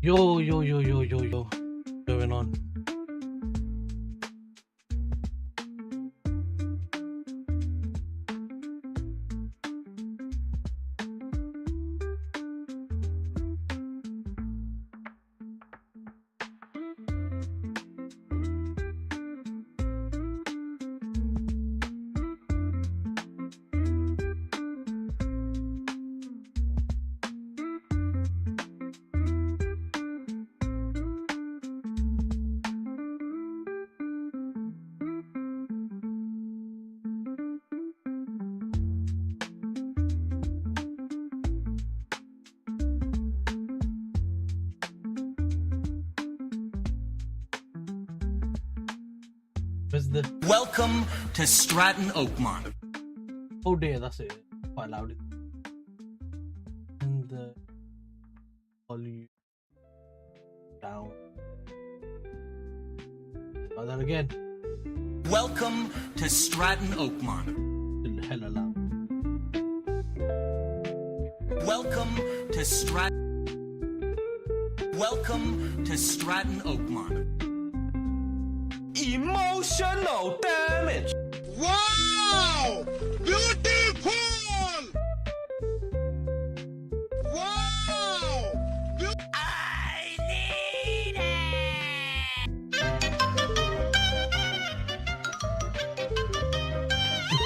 Yo, going on? Welcome to Stratton Oakmont. Oh dear, that's it. Quite loud. And the volume down. Try that again. Welcome to Stratton Oakmont. Still hella loud. Welcome to Stratton Oakmont. Emotional damage. Wow! Beautiful! Wow! I need it!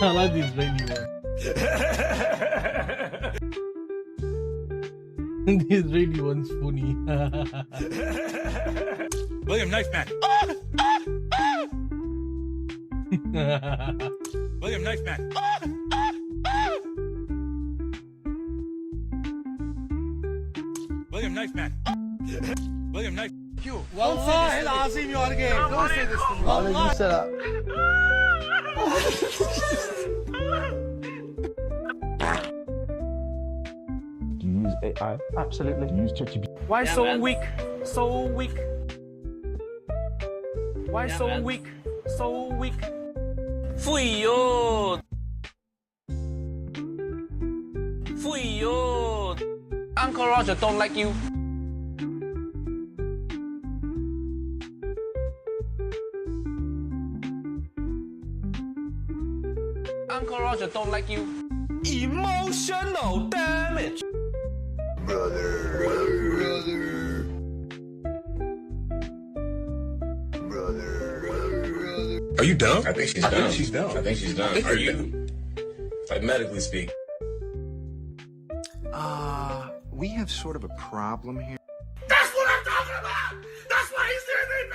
I like these rainy ones. These rainy ones funny. William Knife Man. William Knife Man. William Knife Man. William Knife. Wallahi lazim you are gay. Don't say this to me. You set up. Do you use AI? Absolutely. Do you use ChatGPT? Why so weak? So weak. Why so weak? So weak. Fui yo. Uncle Roger don't like you. Uncle Roger don't like you. Emotional damage. Brother. Are you dumb? I think she's dumb. I think she's dumb. Are you? Like medically speaking. We have sort of a problem here. That's what I'm talking about! That's why he's the MVP!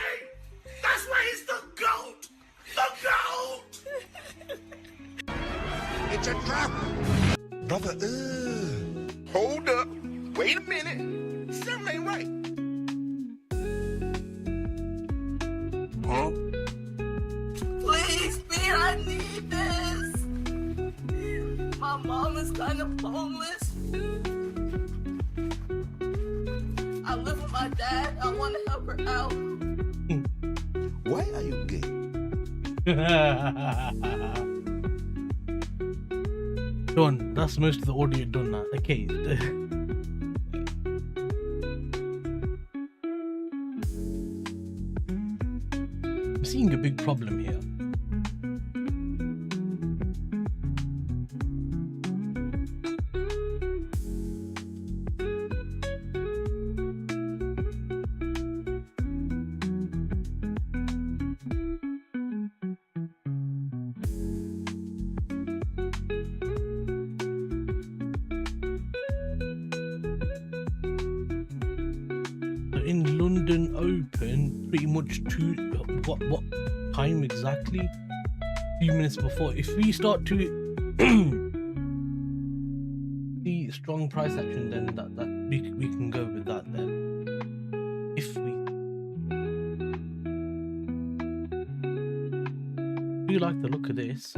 That's why he's the GOAT! The GOAT! It's a trap! Brother, hold up. Wait a minute. Something ain't right. Huh? Please, B, I need this. My mom is kind of homeless. I live with my dad. I want to help her out. Why are you gay? Done. That's most of the audio done now. Okay. I'm seeing a big problem here. In London Open, pretty much what time exactly? A few minutes before. If we start to see strong price action, then that we can go with that then. If we do like the look of this.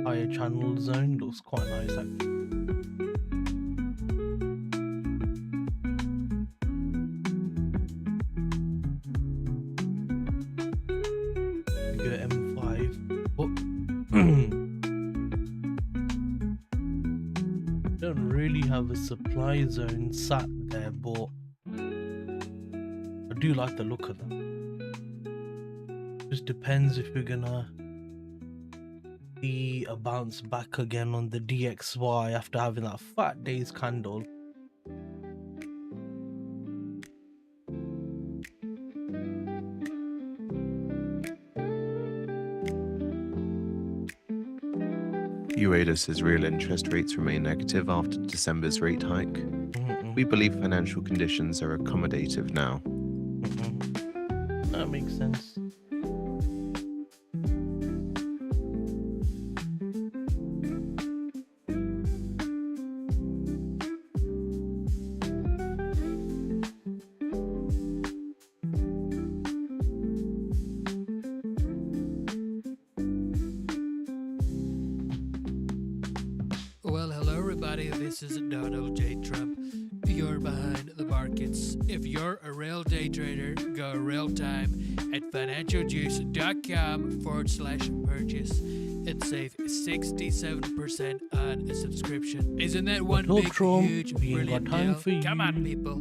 Higher channel zone looks quite nice actually. Go M5. Oh. have a supply zone sat there, but I do like the look of them. Just depends if we're gonna see a bounce back again on the DXY after having that fat day's candle. Eurusd's real interest rates remain negative after December's rate hike. We believe financial conditions are accommodative now. That makes sense. Well, hello everybody, this is Donald J. Trump. You're behind the markets. If you're a real day trader, go real time at financialjuice.com/purchase and save 67% on a subscription. Isn't that one big, huge, brilliant deal? Come on, people.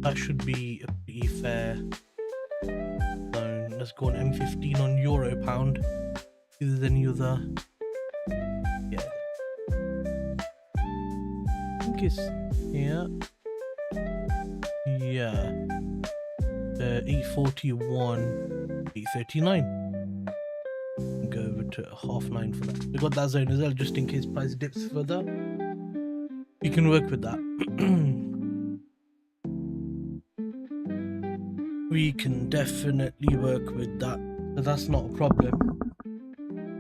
That should be a pretty fair zone. Let's go on M15 on Euro Pound. Is there any other? Yeah. I think it's here. Yeah. 841, 839. Go over to 9:30 for that. We got that zone as well, just in case price dips further. You can work with that. We can definitely work with that. So that's not a problem.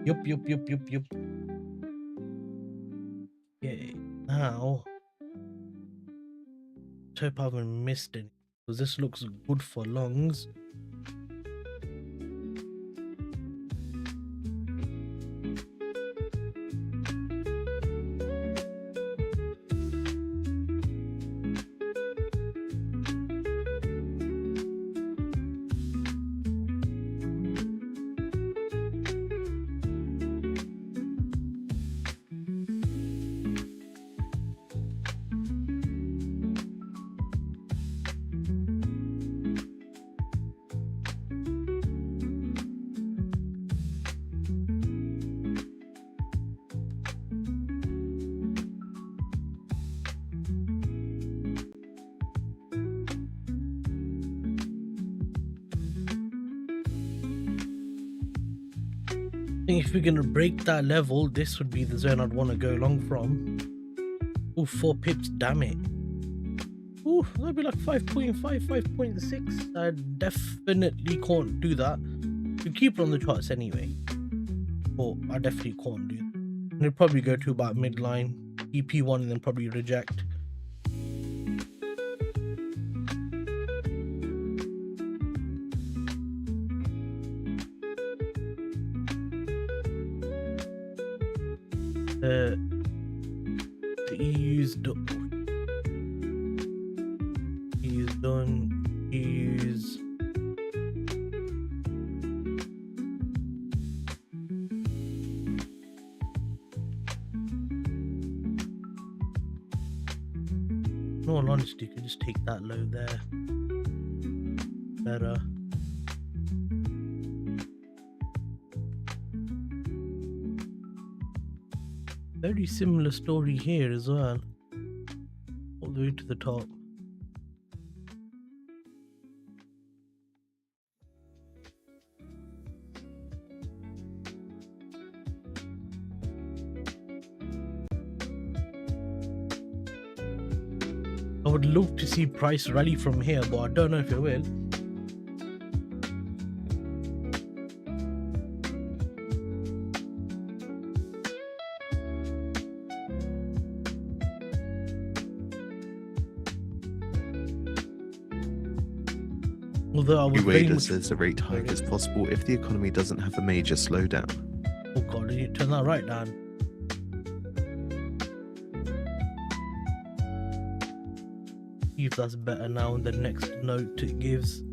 Yup. Okay, now I hope I haven't missed any, because this looks good for longs. If we're gonna break that level, this would be the zone I'd want to go long from. Oh, 4 pips, damn it. Ooh, that'd be like 5.5, 5.6. I definitely can't do that. We keep it on the charts anyway, but I definitely can't do that. And it'll probably go to about midline, EP1, and then probably reject. The EU's done. EU's in all honesty, you could just take that low there. Better. Very similar story here as well, all the way to the top. I would love to see price rally from here, but I don't know if it will. Eurusd says the rate hike is possible if the economy doesn't have a major slowdown. Oh god, did you turn that right down? See if that's better now in the next note it gives.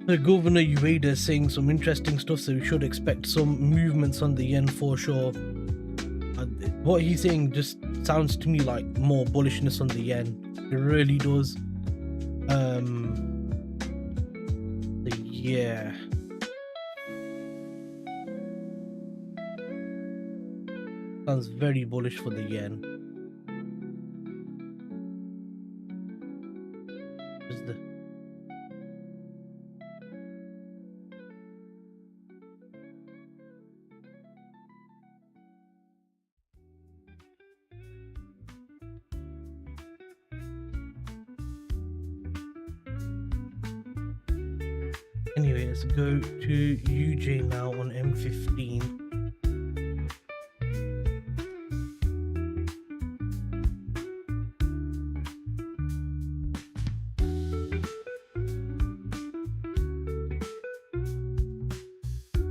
The Governor Ueda is saying some interesting stuff, so we should expect some movements on the yen for sure. What he's saying just sounds to me like more bullishness on the yen. It really does. Yeah. Sounds very bullish for the yen. Anyway, let's go to UJ now on M15.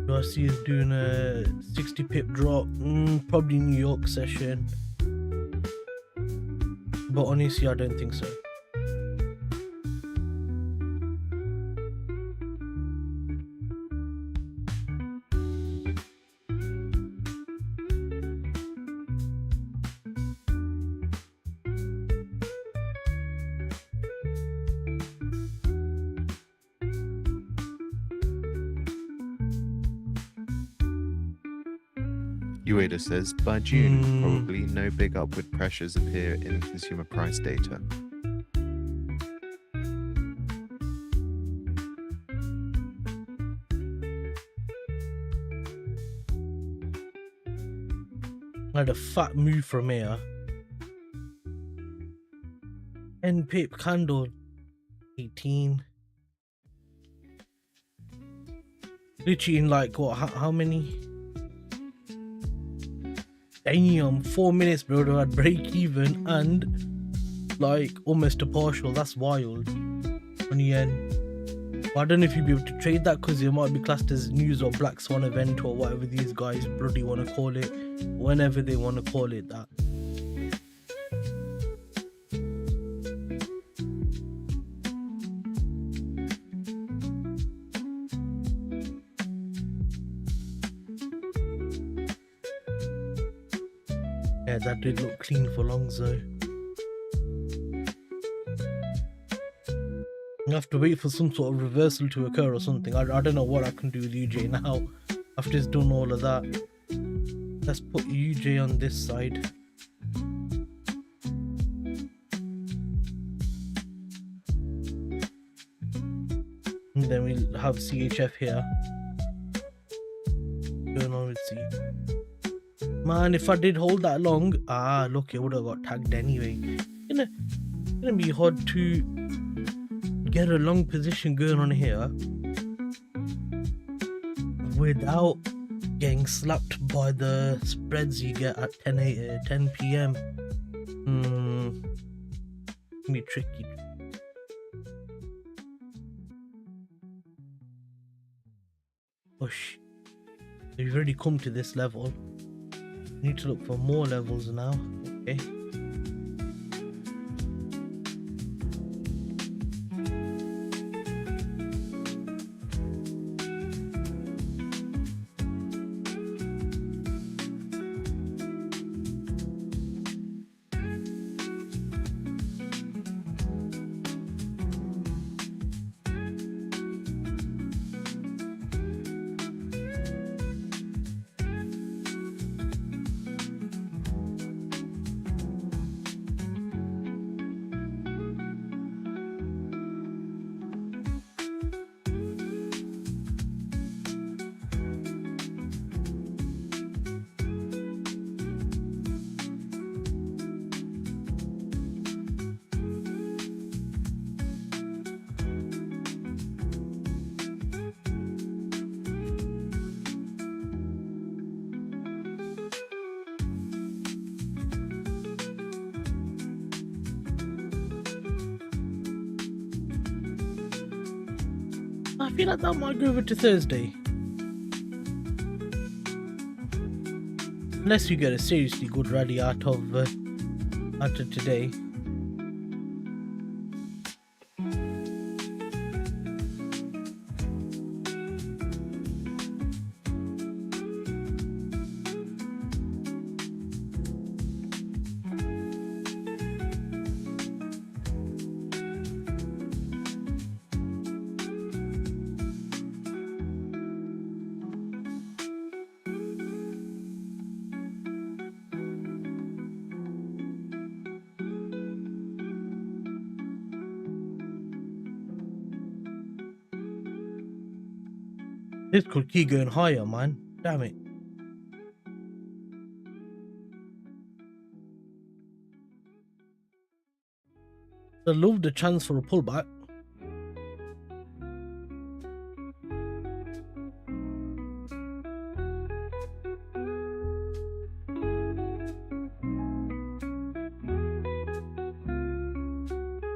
USD is doing a 60 pip drop, probably New York session, but honestly I don't think so. Ueda says, by June, probably no big upward pressures appear in consumer price data. I had a fat move from here. End pip candle 18. Literally in like what, how many? Damn, 4 minutes, bro. I had break even and like almost a partial. That's wild. On yen. But I don't know if you'd be able to trade that because it might be classed as news or black swan event or whatever these guys bloody want to call it. Whenever they want to call it that. Yeah, that did look clean for longs though. I have to wait for some sort of reversal to occur or something. I don't know what I can do with UJ now after it's done all of that. Let's put UJ on this side. And then we'll have CHF here. Going on with C. Man, if I did hold that long, look, it would have got tagged anyway. It's gonna be hard to get a long position going on here without getting slapped by the spreads you get at 10 p.m. Be tricky. Push. We've already come to this level. Need to look for more levels now. Okay. I feel like that might go over to Thursday. Unless you get a seriously good rally out of today. This could keep going higher, man. Damn it. I love the chance for a pullback.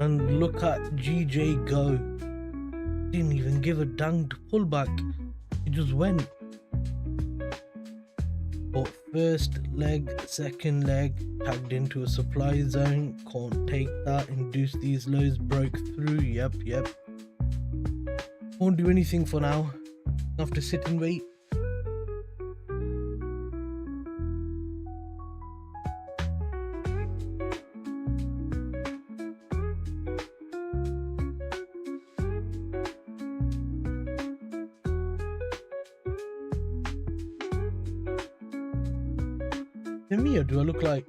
And look at GJ go. Didn't even give a dang pullback. It just went. But first leg, second leg, tagged into a supply zone. Can't take that. Induced these lows, broke through. Yep. Won't do anything for now. Have to sit and wait. To me, or do I look like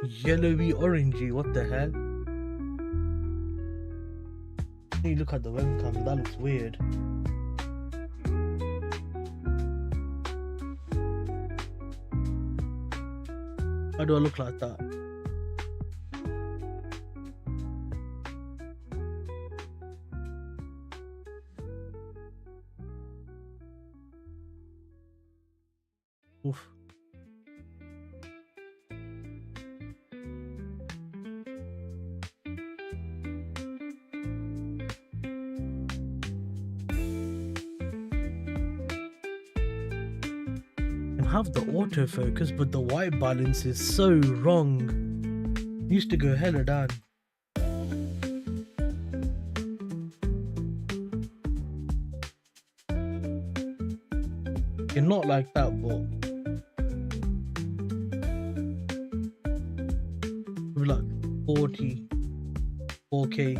yellowy orangey? What the hell? You look at the webcam, that looks weird. How do I look like that? Oof. Have the autofocus, but the white balance is so wrong. Used to go hella down. You're not like that, but maybe like 40, 4K.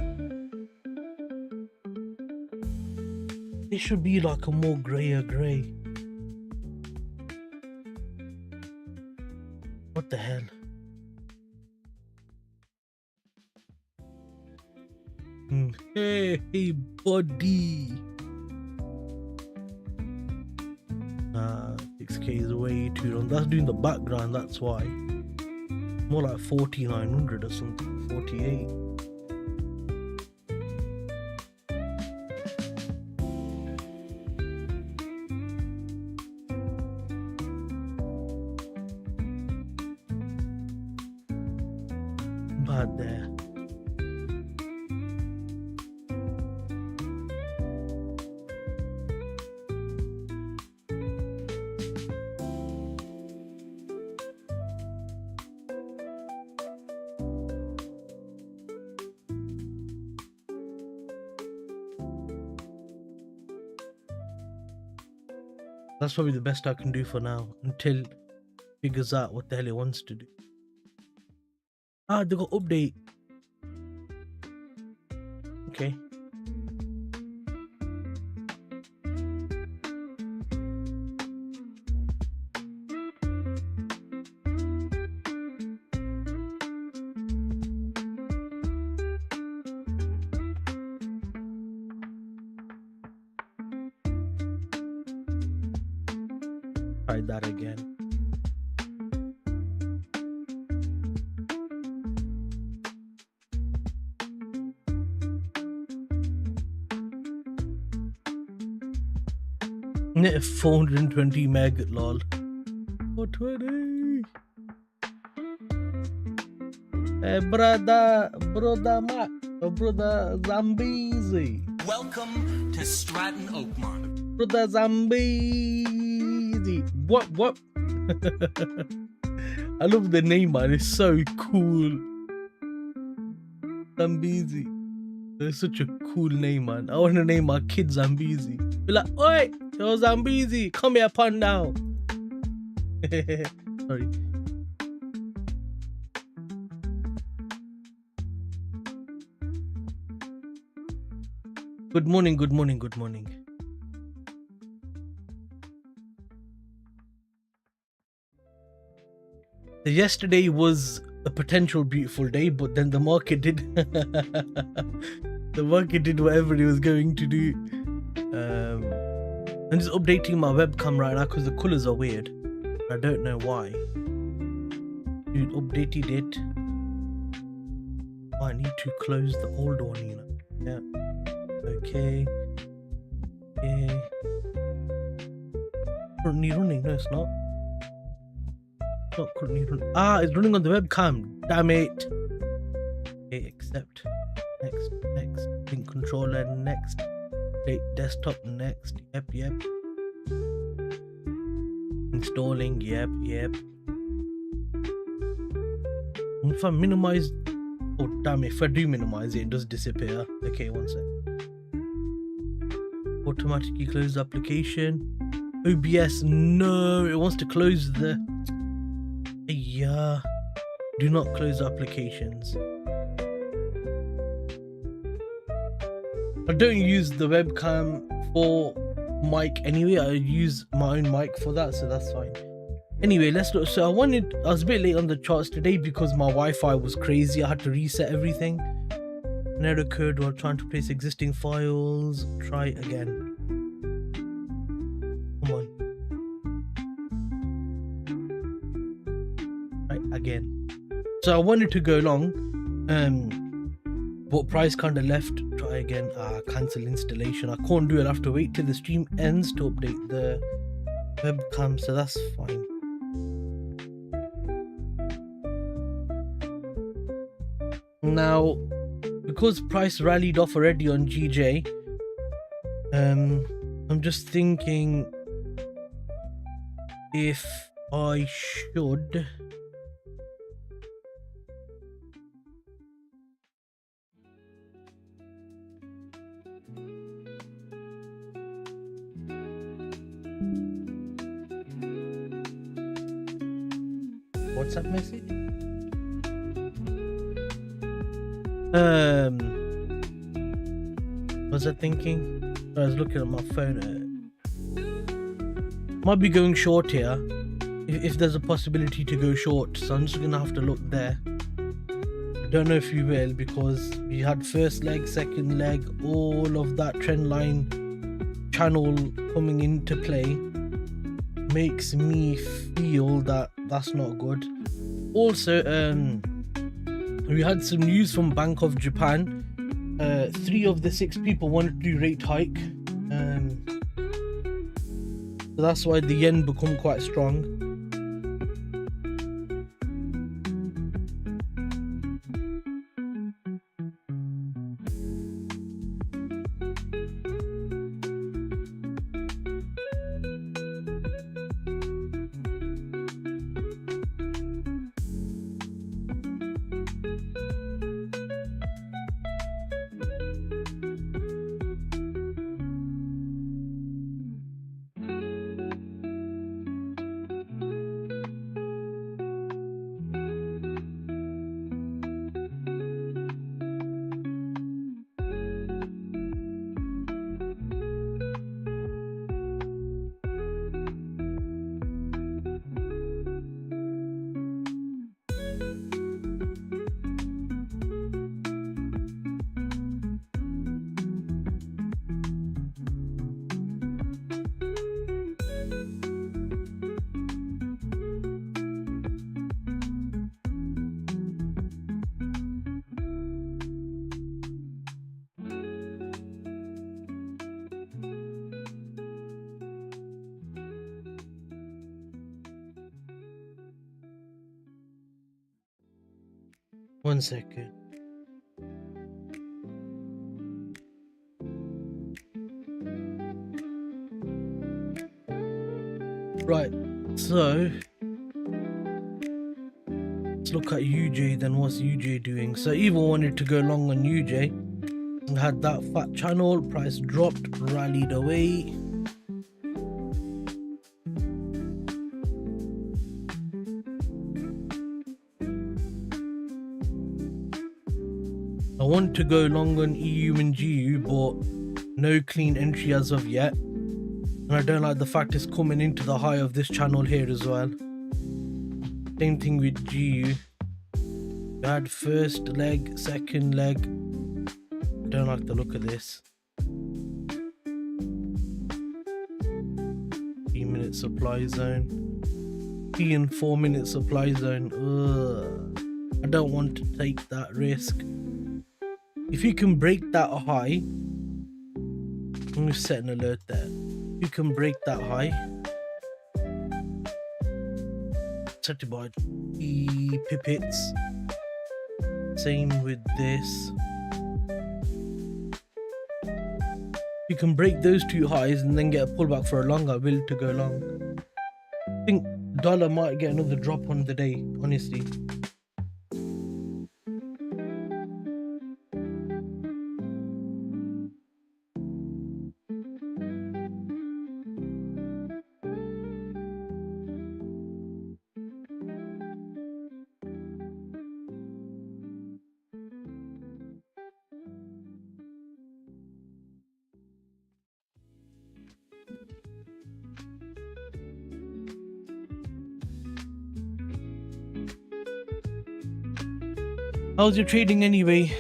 It should be like a more grayer grey. What the hell? Hey, buddy. 6K is way too long. That's doing the background, that's why. More like 4900 or something. 48. Bad there. That's probably the best I can do for now until it figures out what the hell it wants to do. Ah, they got update. Okay. Try that again. Net 420 meg, lol. 420. Brother Matt, brother Zambezi. Welcome to Stratton Oakmont. Brother Zambezi. What? I love the name, man. It's so cool. Zambezi. It's such a cool name, man. I want to name my kid Zambezi. Be like, oi, yo Zambezi, come here, pun now. Sorry. Good morning. Yesterday was a potential beautiful day, but then the market did the market did whatever it was going to do. I'm just updating my webcam right now because the colors are weird. I don't know why. Dude, updated it. I need to close the old one, you know. Yeah. Okay. Okay. Currently running. No, it's not. Not currently running. Ah, it's running on the webcam. Damn it. Okay, accept. Next. Next. Link controller. Next. Update desktop. Next. Yep. Installing. Yep. If I minimize, oh damn it, if I do minimize it, it does disappear. Okay, one sec. Automatically close the application. OBS, no, it wants to close the, yeah, do not close applications. I don't use the webcam for mic anyway, I use my own mic for that, so that's fine. Anyway, let's look. So I was a bit late on the charts today because my Wi-Fi was crazy. I had to reset everything. An error occurred while trying to place existing files. Try again. Come on. Right, again. So I wanted to go long, but price kind of left. Try again. Cancel installation. I can't do it. I have to wait till the stream ends to update the webcam, so that's fine. Now, because price rallied off already on GJ, I'm just thinking if I should WhatsApp message. Was I thinking? I was looking at my phone. Might be going short here. If there's a possibility to go short, so I'm just gonna have to look there. I don't know if you will, because we had first leg, second leg, all of that trend line channel coming into play makes me feel that that's not good. Also, we had some news from Bank of Japan. 3 of the 6 people wanted to do rate hike, so that's why the yen become quite strong. One second. Right, so let's look at UJ then. What's UJ doing? So Eva wanted to go long on UJ and had that fat channel, price dropped, rallied away. I want to go long on EU and GU, but no clean entry as of yet. And I don't like the fact it's coming into the high of this channel here as well. Same thing with GU. We had first leg, second leg. I don't like the look of this. minute supply zone. P and 4 minute supply zone. Ugh. I don't want to take that risk. If you can break that high, let me set an alert there. If you can break that high, set it by the pippets. Same with this. You can break those two highs and then get a pullback for a longer will to go long. I think dollar might get another drop on the day, honestly. How's your trading anyway,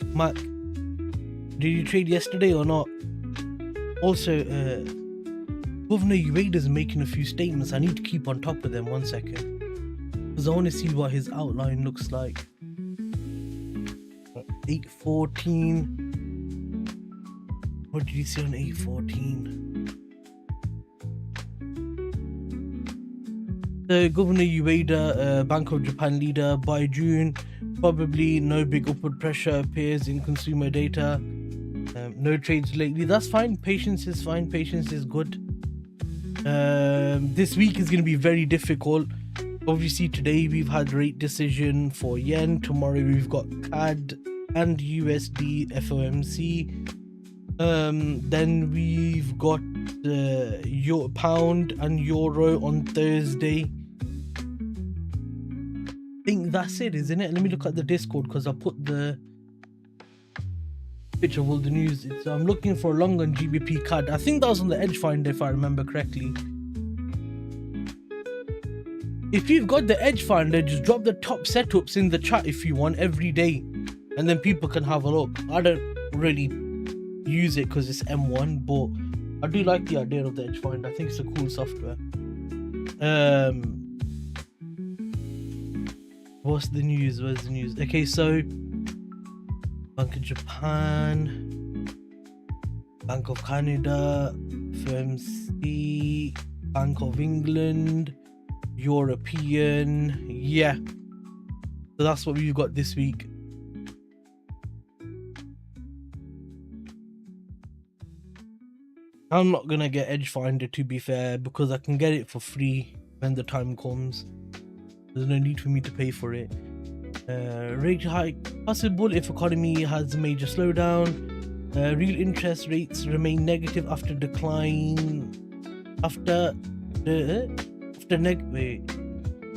Mac? Did you trade yesterday or not? Also, Governor Ueda's making a few statements. I need to keep on top of them. 1 second. Because I want to see what his outline looks like. 8:14. What did you see on 8:14? The Governor Ueda, Bank of Japan leader, by June, probably no big upward pressure appears in consumer data. No trades lately. That's fine. Patience is fine. Patience is good. This week is going to be very difficult. Obviously, today we've had rate decision for yen. Tomorrow we've got CAD and USD FOMC. Then we've got pound and euro on Thursday. I think that's it, isn't it? Let me look at the Discord because I put the picture of all the news. I'm looking for a long on GBP CAD. I think that was on the Edge Finder if I remember correctly. If you've got the Edge Finder, just drop the top setups in the chat if you want every day, and then people can have a look. I don't really use it because it's M1, but I do like the idea of the Edge Finder. I think it's a cool software. What's the news? Where's the news? Okay, so Bank of Japan, Bank of Canada, FOMC, Bank of England, European. Yeah, so that's what we've got this week. I'm not gonna get Edge Finder, to be fair, because I can get it for free when the time comes. There's no need for me to pay for it. Rate hike possible if economy has a major slowdown. Real interest rates remain negative after decline.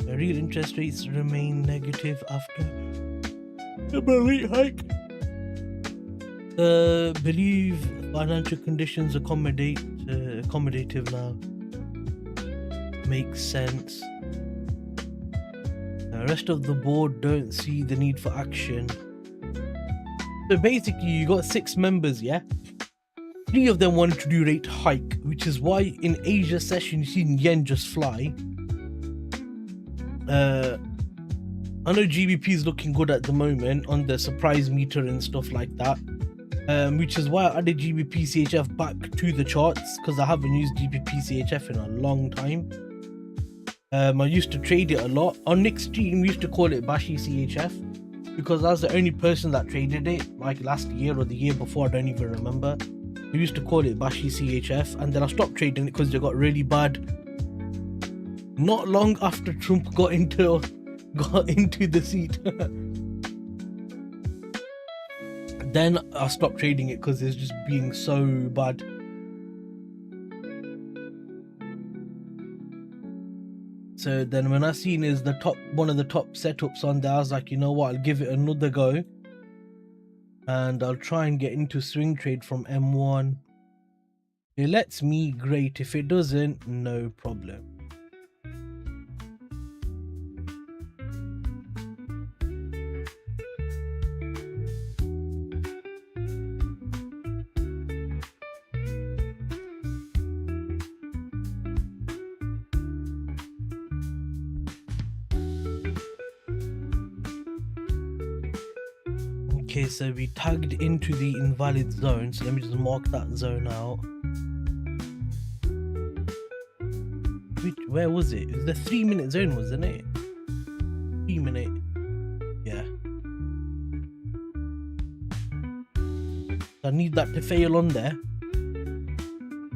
Real interest rates remain negative after a rate hike. Believe financial conditions accommodative now. Makes sense. The rest of the board don't see the need for action. So basically you got 6 members, yeah? 3 of them wanted to do rate hike, which is why in Asia session you seen yen just fly. I know GBP is looking good at the moment on the surprise meter and stuff like that, which is why I added GBPCHF back to the charts, because I haven't used GBPCHF in a long time. I used to trade it a lot. On Nick's stream we used to call it Bashy CHF because I was the only person that traded it, like last year or the year before, I don't even remember. We used to call it Bashy CHF, and then I stopped trading it because they got really bad not long after Trump got into the seat. Then I stopped trading it because it's just being so bad. So then when I seen is one of the top setups on there, I was like, you know what, I'll give it another go. And I'll try and get into swing trade from M1. If it lets me, great. If it doesn't, no problem. Okay, so we tagged into the invalid zone, so let me just mark that zone out. Where was it? It was the 3-minute zone, wasn't it? 3-minute. Yeah. I need that to fail on there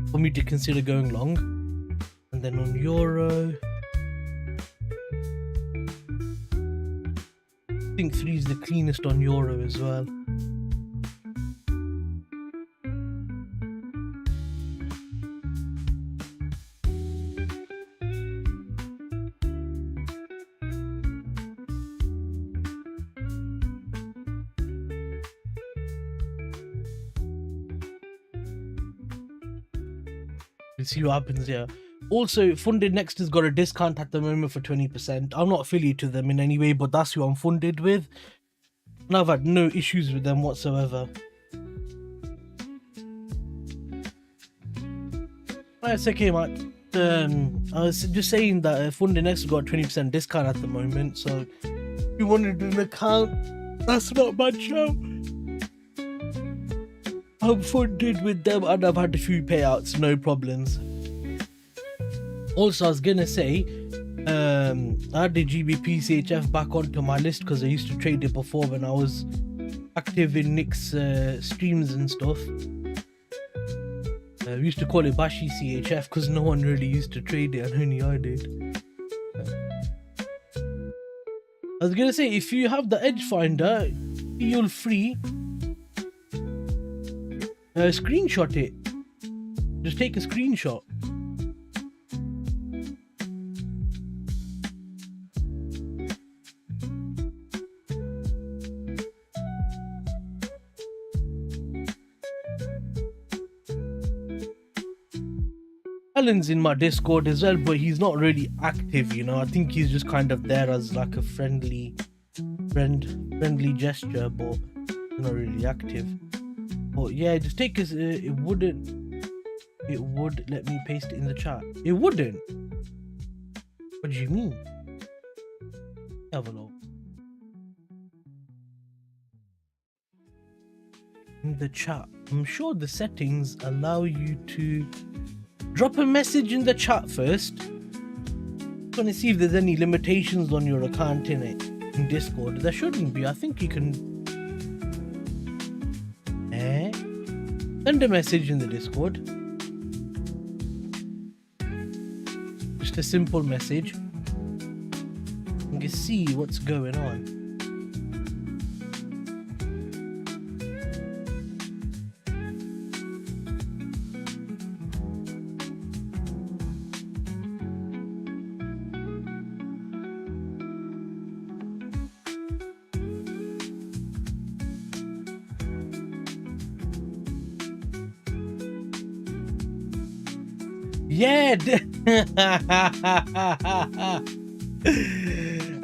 for me to consider going long. And then on euro, I think 3 is the cleanest on euro as well. We'll see what happens here. Also, Funded Next has got a discount at the moment for 20%. I'm not affiliated with them in any way, but that's who I'm funded with. And I've had no issues with them whatsoever. It's okay, man. I was just saying that Funded Next has got a 20% discount at the moment. So if you wanted an account, that's not a bad show. I'm funded with them and I've had a few payouts, no problems. Also, I was gonna say, I had the GBPCHF back onto my list because I used to trade it before when I was active in Nick's streams and stuff. We used to call it Bashy CHF because no one really used to trade it and only I did. I was gonna say, if you have the Edge Finder, feel free. Screenshot it. Just take a screenshot. Alan's in my Discord as well, but he's not really active, you know. I think he's just kind of there as like a friendly gesture, but he's not really active. But yeah, just take us. It would let me paste it in the chat. It wouldn't. What do you mean? Have a look. In the chat, I'm sure the settings allow you to drop a message in the chat first. I'm trying to see if there's any limitations on your account in it in Discord. There shouldn't be. I think you can. Send a message in the Discord. Just a simple message. You can see what's going on. Yeah.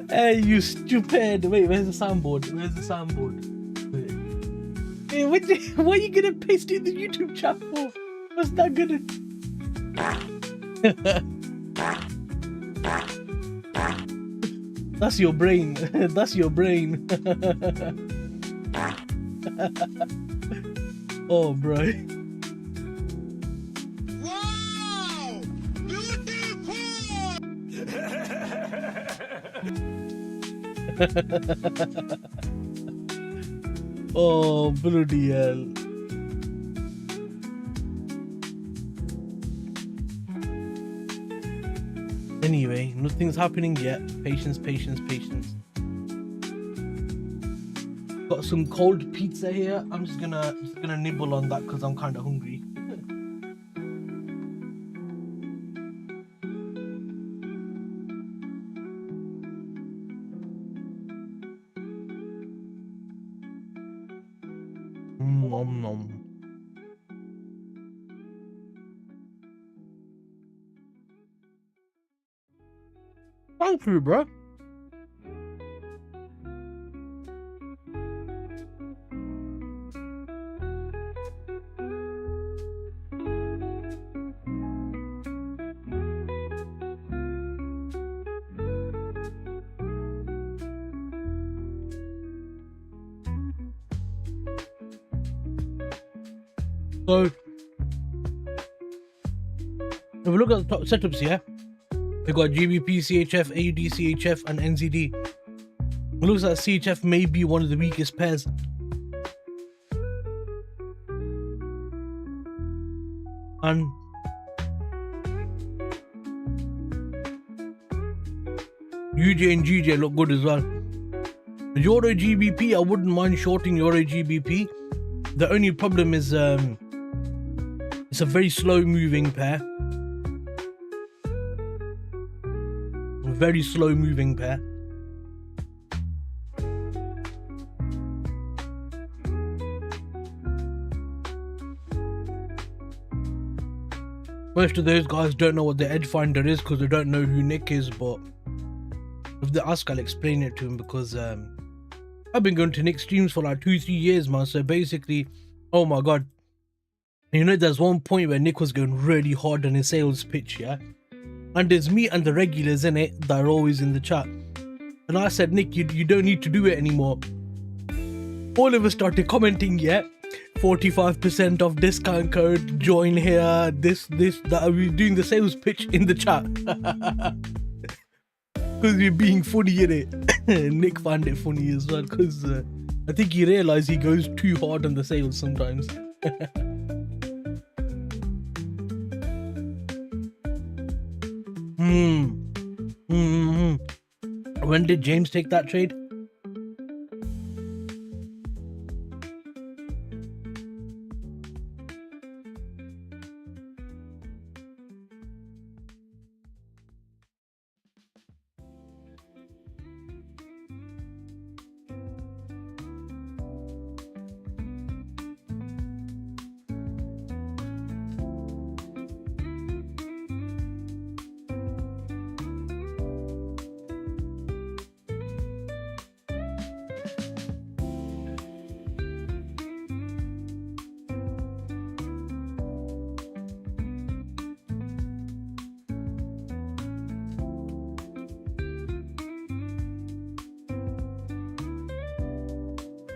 Hey, you stupid. Wait, where's the soundboard? Where's the soundboard? Wait. Hey, what are you gonna paste in the YouTube chat for? What's that gonna... That's your brain. That's your brain. Oh, bro. Oh, bloody hell. Anyway, nothing's happening yet. Patience, patience, patience. Got some cold pizza here. I'm just gonna nibble on that because I'm kind of hungry. Nom nom. Thank you, bro. So if we look at the top setups here, we got GBP, CHF, AUD, CHF, and NZD. It looks like CHF may be one of the weakest pairs. And UJ and GJ look good as well. Euro GBP, I wouldn't mind shorting Euro GBP. The only problem is it's a very slow moving pair. Very slow moving pair. Most of those guys don't know what the edge finder is because they don't know who Nick is, but if they ask, I'll explain it to him because I've been going to Nick's streams for like 2-3 years, man. So basically, oh my god, you know, there's one point where Nick was going really hard on his sales pitch, yeah, and there's me and the regulars in it that are always in the chat, and I said, Nick, you don't need to do it anymore. All of us started commenting, yeah, 45% off discount code, join here, this, that. Are we doing the sales pitch in the chat? Because we're being funny in it. Nick found it funny as well because I think he realized he goes too hard on the sales sometimes. When did James take that trade?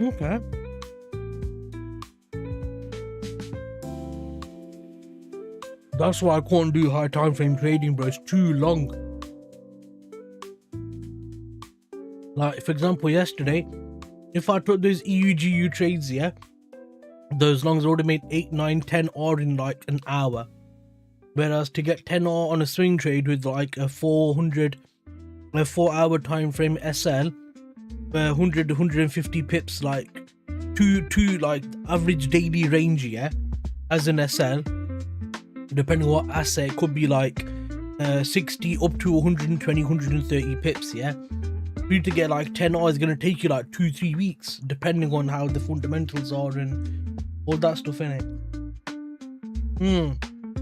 Okay. That's why I can't do high time frame trading, bro. It's too long. Like, for example, yesterday, if I took those EUGU trades, yeah, those longs would have made 8, 9, 10 R in like an hour. Whereas to get 10 R on a swing trade with like a 4-hour time frame SL, 100 to 150 pips, like two like average daily range, yeah, as an SL, depending on what asset, it could be like 60 up to 120, 130 pips, yeah. For you to get like 10 R is going to take you like 2-3 weeks, depending on how the fundamentals are and all that stuff in it.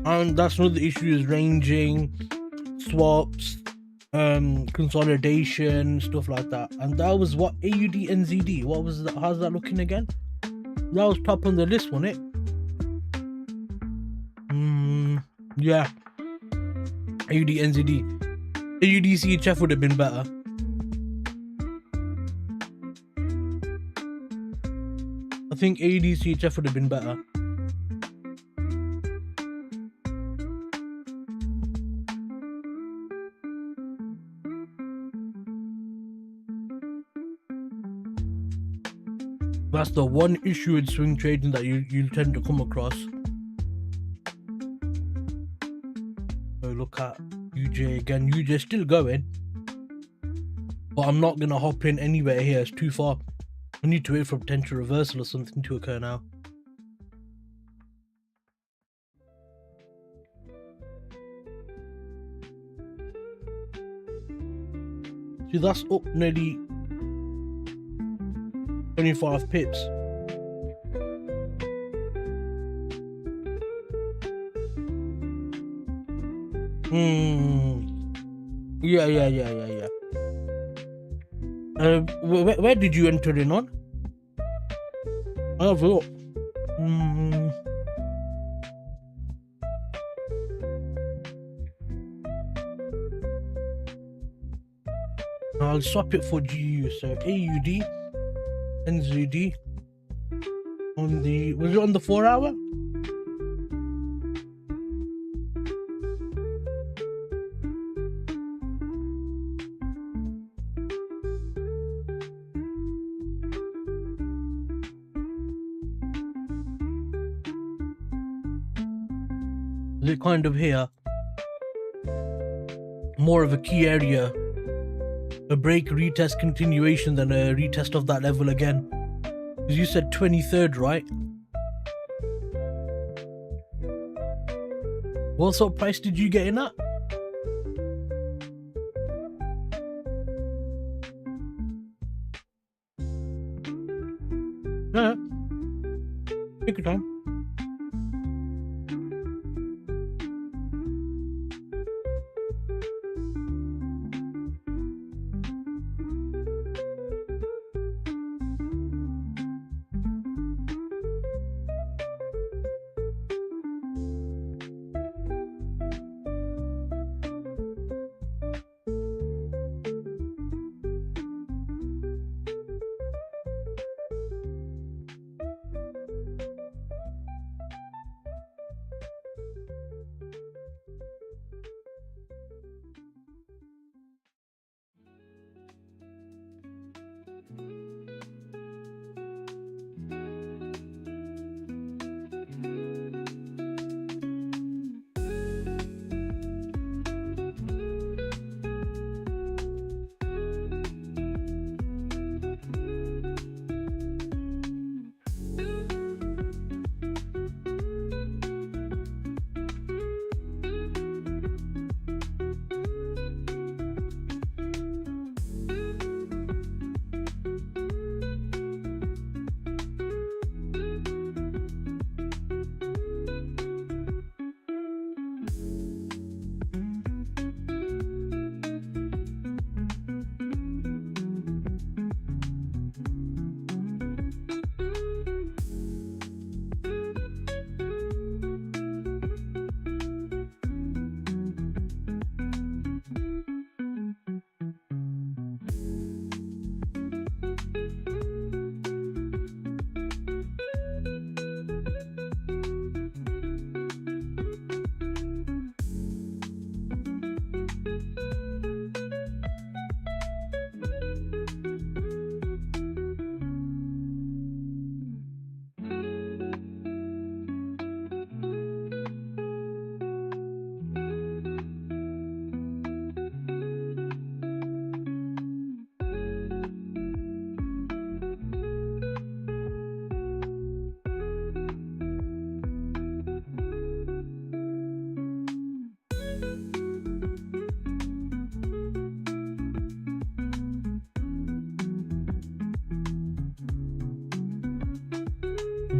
And that's another issue, is ranging, swaps, consolidation, stuff like that. And that was what, AUD NZD, what was that? How's that looking again? That was top on the list, wasn't it? Yeah, AUD NZD. AUD CHF would have been better. I think AUD CHF would have been better. That's the one issue with swing trading that you tend to come across. So look at UJ again. UJ still going, but I'm not gonna hop in anywhere here. It's too far. I need to wait for a potential reversal or something to occur now. See, that's up nearly 25 pips. Yeah. Where did you enter in on? I have a look. I'll swap it for GU. So AUD, NZD on the, was it on the 4-hour? Is it kind of here? More of a key area. A break, retest, continuation than a retest of that level again. Because you said 23rd, right? What sort of price did you get in at? Yeah. Take your time.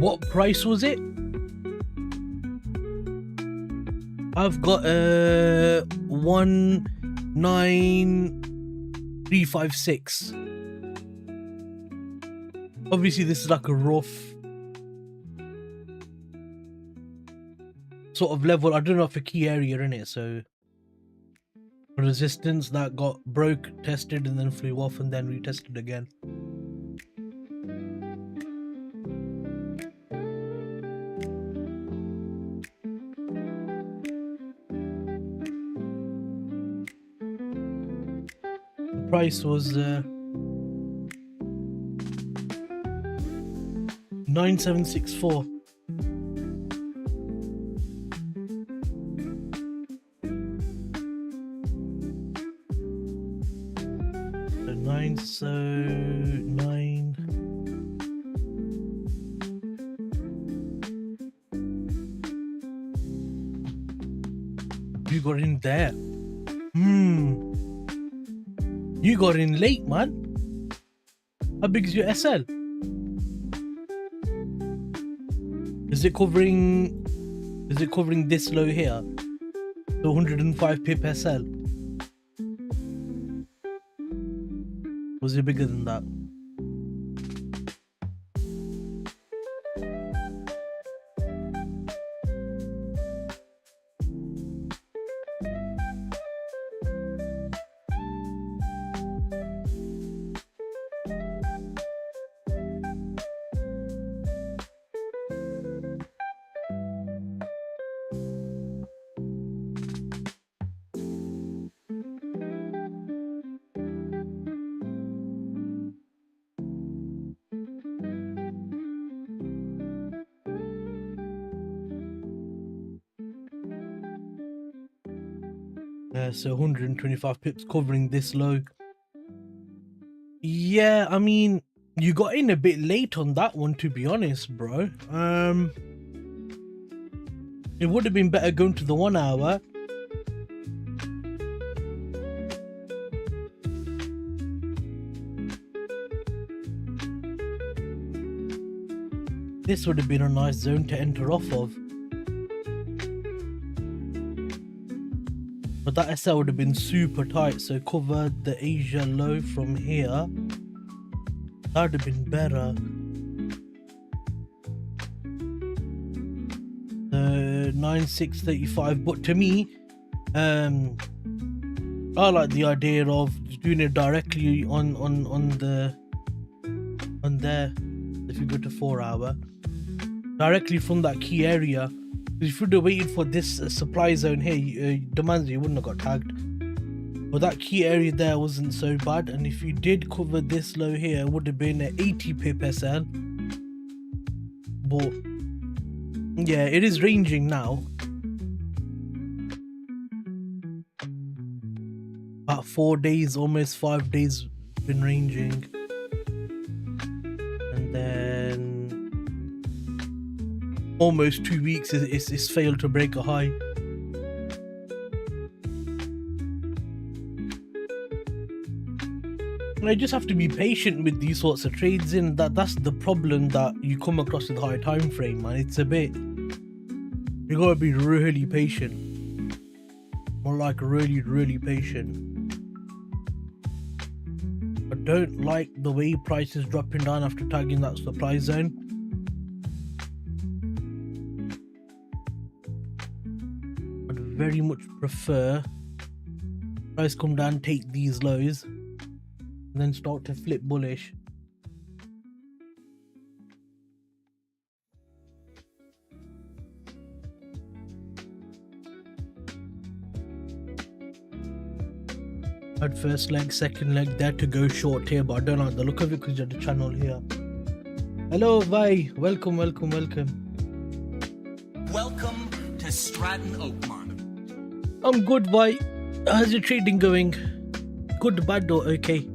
What price was it? I've got 19356. Obviously this is like a rough sort of level. I don't know if a key area in it, so resistance that got broke, tested, and then flew off and then retested again. Price was 9764. So 909. You got in there. You got in late, man. How big is your SL? Is it covering this low here? The 105 pip SL? Was it bigger than that? So 125 pips covering this low. Yeah, I mean, you got in a bit late on that one, to be honest, bro. It would have been better going to the 1 hour. This would have been a nice zone to enter off of. But that SL would have been super tight, so covered the Asia low from here. That would have been better. 9635, but to me, I like the idea of doing it directly on there. If you go to 4 hour, directly from that key area. If you'd have waited for this supply zone here, demands you wouldn't have got tagged. But that key area there wasn't so bad, and if you did cover this low here, it would have been an 80 pip SL. But yeah, it is ranging now. About 4 days, almost 5 days been ranging. And then almost 2 weeks it's failed to break a high. And I just have to be patient with these sorts of trades in that's the problem that you come across with high time frame, man. It's a bit, you gotta be really patient, more like really patient. I don't like the way price is dropping down after tagging that supply zone. I'd very much prefer price come down, take these lows, and then start to flip bullish. Had first leg, second leg there to go short here, but I don't like the look of it because you're the channel here. Hello, bye. Welcome. Welcome to Stratton Oakmont. I'm good, bye. How's your trading going? Good, bad, or okay?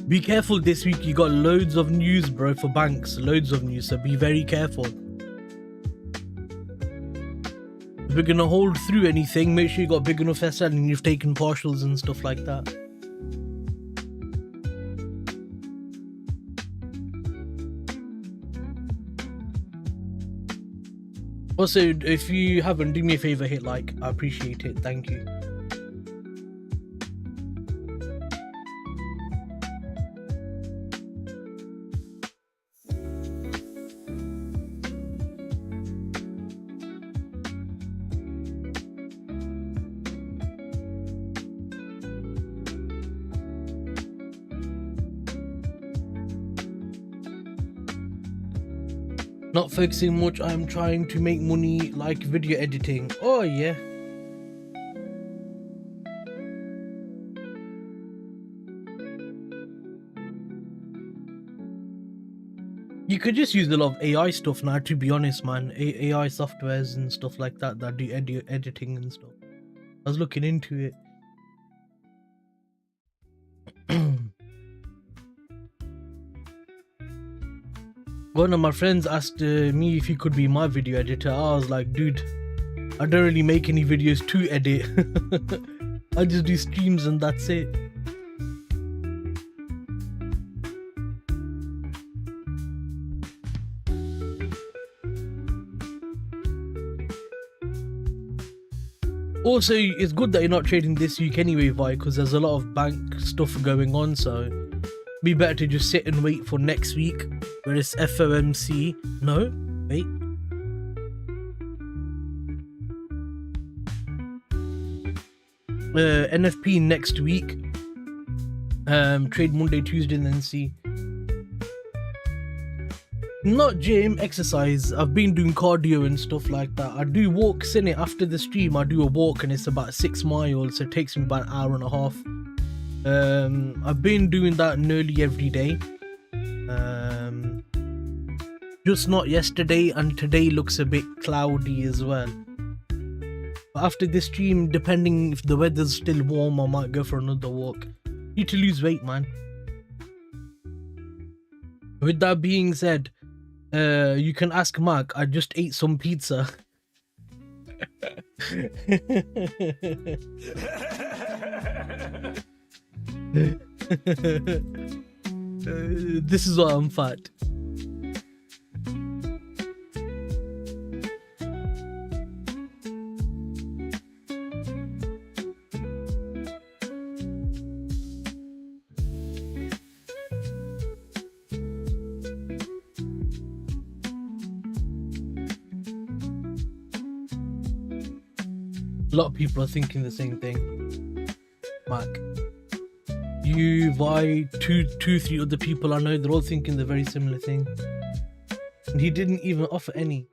Be careful this week. You got loads of news, bro, for banks. Loads of news, so be very careful. If we're gonna hold through anything, make sure you got big enough SL and you've taken partials and stuff like that. Also, if you haven't, do me a favor, hit like. I appreciate it. Thank you. Not focusing much. I'm trying to make money like video editing. Oh yeah. You could just use a lot of AI stuff now, to be honest, man. AI softwares and stuff like that that do editing and stuff. I was looking into it. One of my friends asked me if he could be my video editor. I was like, dude, I don't really make any videos to edit. I just do streams and that's it. Also, it's good that you're not trading this week anyway, Vi, because there's a lot of bank stuff going on, so be better to just sit and wait for next week. Where it's FOMC. No, wait. NFP next week. Trade Monday, Tuesday, and then see. Not gym, exercise. I've been doing cardio and stuff like that. I do walks in it after the stream. I do a walk and it's about 6 miles, so it takes me about an hour and a half. I've been doing that nearly every day. Just not yesterday, and today looks a bit cloudy as well. But after this stream, depending if the weather's still warm, I might go for another walk. Need to lose weight, man. With that being said, you can ask Mark. I just ate some pizza. This is why I'm fat. A lot of people are thinking the same thing. Mark, you, Vi, three other people I know, they're all thinking the very similar thing. And he didn't even offer any.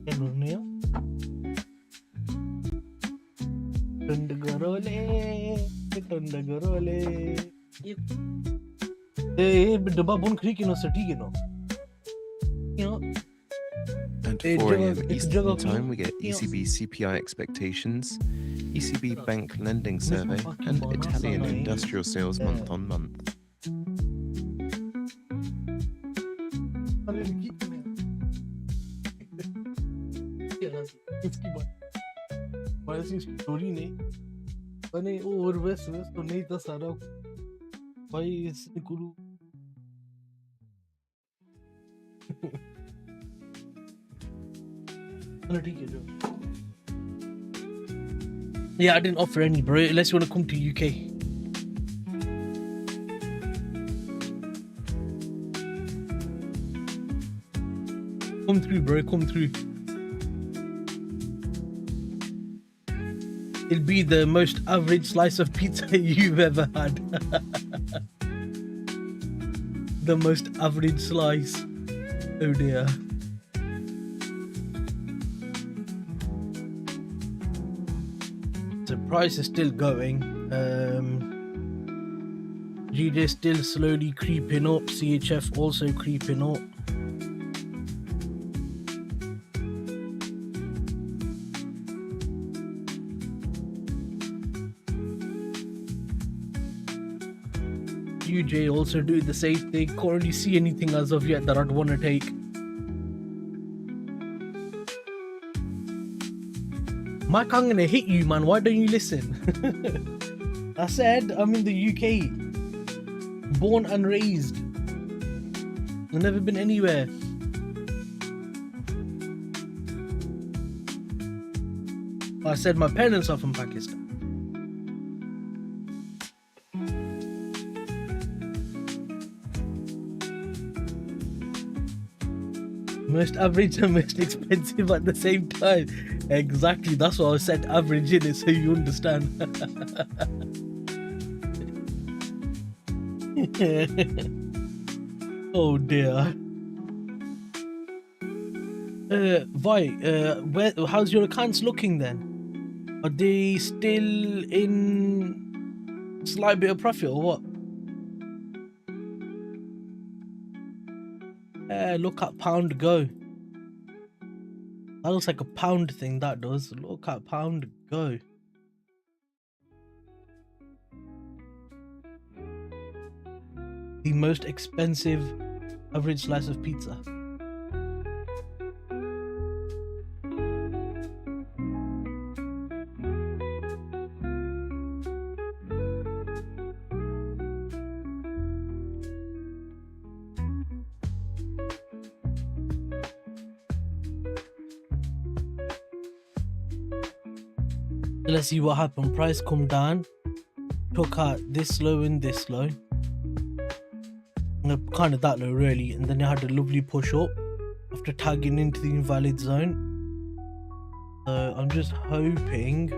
Hello, Neil. At 4 AM Eastern Time, we get ECB CPI expectations, ECB Bank Lending Survey, and Italian industrial sales month on month. Yeah, I didn't offer any, bro, unless you want to come to UK. Come through, bro, come through. It'll be the most average slice of pizza you've ever had. The most average slice. Oh dear. The price is still going. GJ still slowly creeping up. CHF also creeping up. UJ also doing the same thing. Can't really see anything as of yet that I'd want to take. Mike, I'm gonna hit you, man. Why don't you listen? I said I'm in the UK. Born and raised. I've never been anywhere. I said my parents are from Pakistan. Most average and most expensive at the same time. Exactly, that's why I said average in it, so you understand. Oh dear. Vi, how's your accounts looking then? Are they still in slight bit of profit or what? Look at pound go. That looks like a pound thing, that does. Look at pound go. The most expensive average slice of pizza. Let's see what happened. Price come down, took out this low and this low, kind of that low really, and then it had a lovely push up after tagging into the invalid zone. So I'm just hoping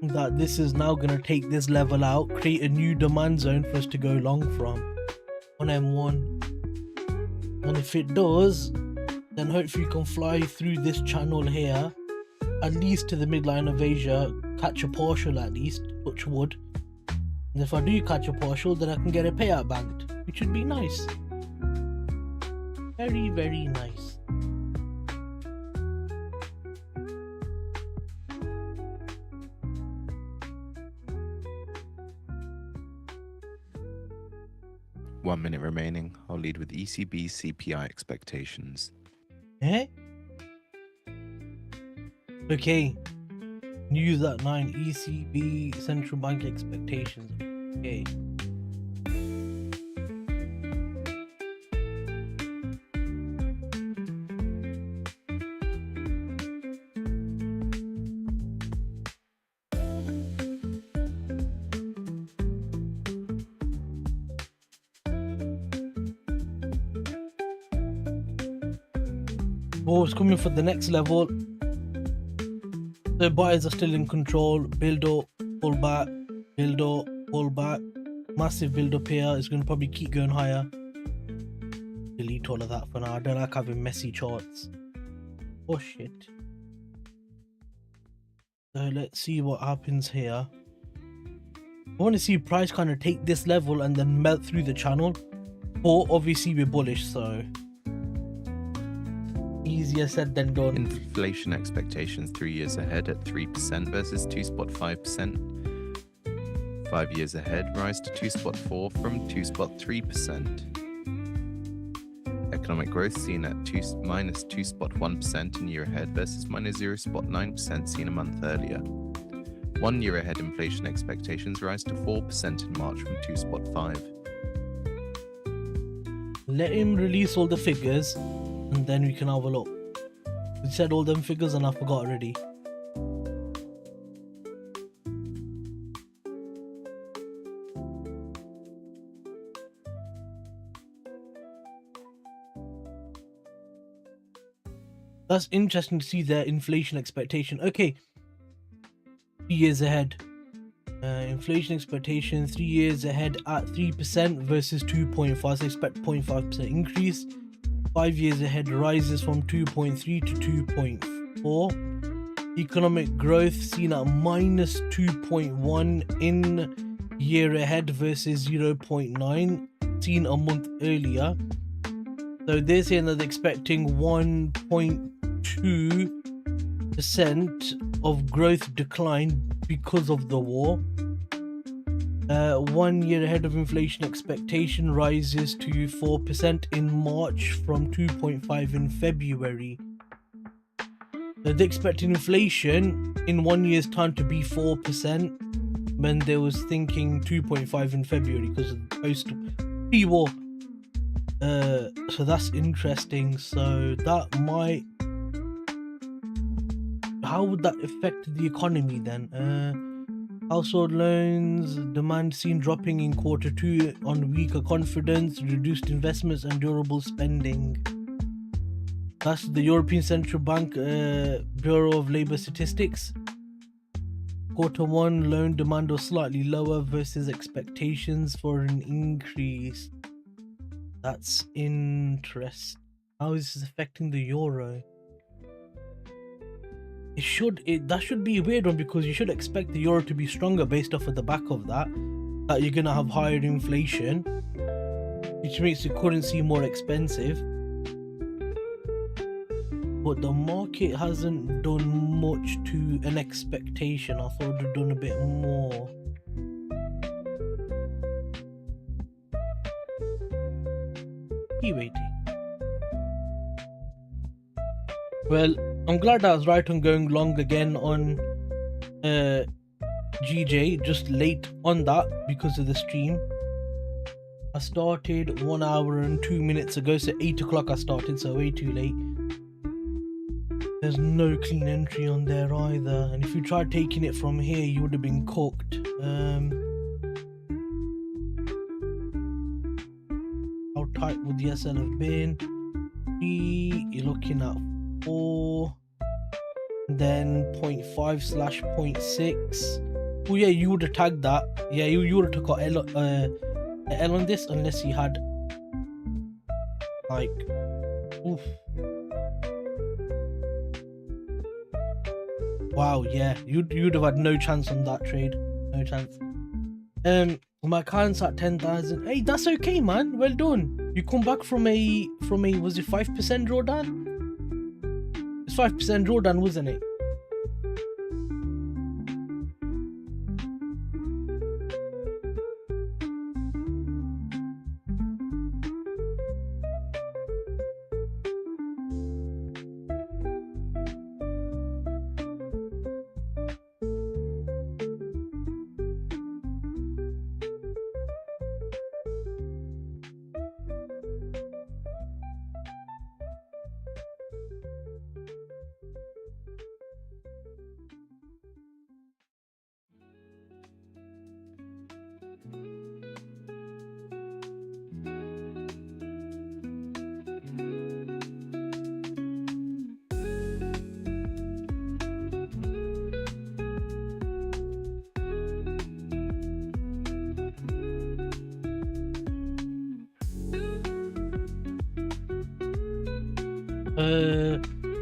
that this is now going to take this level out, create a new demand zone for us to go long from on M1, and if it does, then hopefully you can fly through this channel here at least to the midline of Asia, catch a partial at least, touch wood. And if I do catch a partial, then I can get a payout banked, which would be nice. Very, very nice. One minute remaining. I'll lead with ECB CPI expectations. Eh? Okay. News at 9. ECB central bank expectations. Okay. Wolves coming for the next level. The buyers are still in control. Build up, pull back, build up, pull back. Massive build up here. It's going to probably keep going higher. Delete all of that for now. I don't like having messy charts. Oh shit. So let's see what happens here. I want to see price kind of take this level and then melt through the channel. But obviously we're bullish, so easier said than done. Inflation expectations 3 years ahead at 3% versus 2.5%. 5 years ahead rise to 2.4 from 2.3%. Economic growth seen at minus 2.1% in year ahead versus minus 0.9% seen a month earlier. 1 year ahead inflation expectations rise to 4% in March from 2.5%. Let him release all the figures and then we can have a look. We said all them figures and I forgot already. That's interesting to see their inflation expectation. Okay, 3 years ahead. Inflation expectation 3 years ahead at 3% versus 2.5. So expect 0.5% increase. 5 years ahead rises from 2.3 to 2.4. Economic growth seen at minus 2.1 in year ahead versus 0.9 seen a month earlier. So they're saying that they're expecting 1.2% of growth decline because of the war. 1 year ahead of inflation expectation rises to 4% in March from 2.5 in February. So they're expecting inflation in 1 year's time to be 4% when they was thinking 2.5 in February because of the post-war. So that's interesting. So that might, how would that affect the economy then? Household loans demand seen dropping in Q2 on weaker confidence, reduced investments and durable spending. That's the European Central Bank Bureau of Labour Statistics. Q1 loan demand was slightly lower versus expectations for an increase. That's interesting. How is this affecting the euro? That should be a weird one because you should expect the euro to be stronger based off of the back of that you're gonna have higher inflation, which makes the currency more expensive. But the market hasn't done much to an expectation. I thought it would have done a bit more. Keep waiting. Well, I'm glad I was right on going long again on GJ, just late on that because of the stream. I started 1 hour and 2 minutes ago, so 8 o'clock I started, so way too late. There's no clean entry on there either, and if you tried taking it from here you would have been cooked. How tight would the SL have been? 3, you're looking at 4, then 0.5/0.6. Oh yeah, you would have tagged that. Yeah, you would have took an L on this unless you had like, oof. Wow, yeah, you'd have had no chance on that trade, no chance. My account's at 10,000. Hey, that's okay, man. Well done. You come back from a was it 5% drawdown? It's 5% drawdown, wasn't it?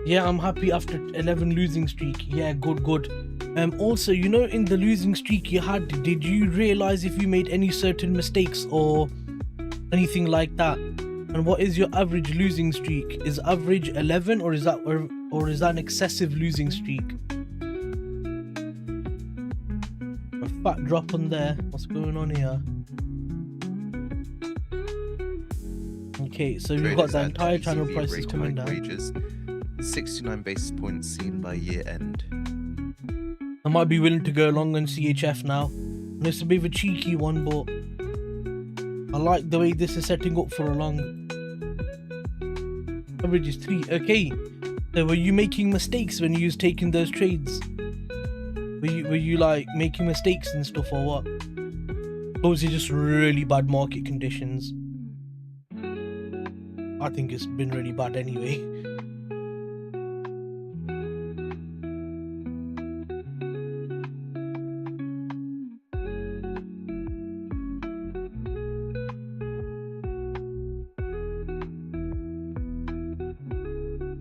Yeah, I'm happy after 11 losing streak. Yeah, good. Also, you know, in the losing streak you had, did you realize if you made any certain mistakes or anything like that? And what is your average losing streak? Is average 11, or is that an excessive losing streak? A fat drop on there. What's going on here? Okay, so we've got the entire channel prices coming down. Wages, 69 basis points seen by year end. I might be willing to go long on CHF now. And it's a bit of a cheeky one, but I like the way this is setting up for a long. Average is 3. Okay, so were you making mistakes when you was taking those trades? Were you like making mistakes and stuff, or what? Or was it just really bad market conditions? I think it's been really bad anyway.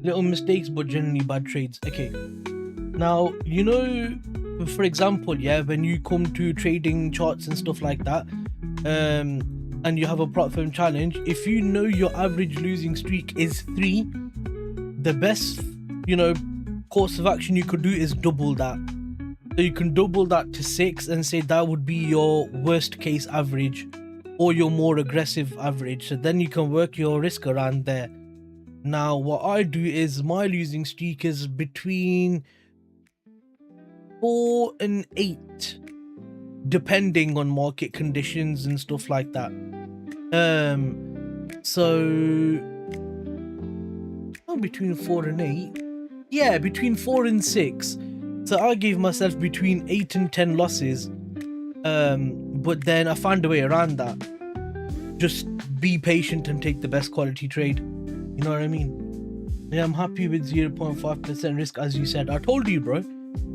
Little mistakes, but generally bad trades. Okay, now, you know, for example, yeah, when you come to trading charts and stuff like that, and you have a platform challenge, if you know your average losing streak is 3, the best, you know, course of action you could do is double that. So you can double that to 6 and say that would be your worst case average or your more aggressive average. So then you can work your risk around there. Now what I do is my losing streak is between 4 and 8, depending on market conditions and stuff like that. So between 4 and 8, yeah, between 4 and 6. So I gave myself between 8 and 10 losses, but then I found a way around that. Just be patient and take the best quality trade, you know what I mean? Yeah, I'm happy with 0.5% risk, as you said. I told you, bro,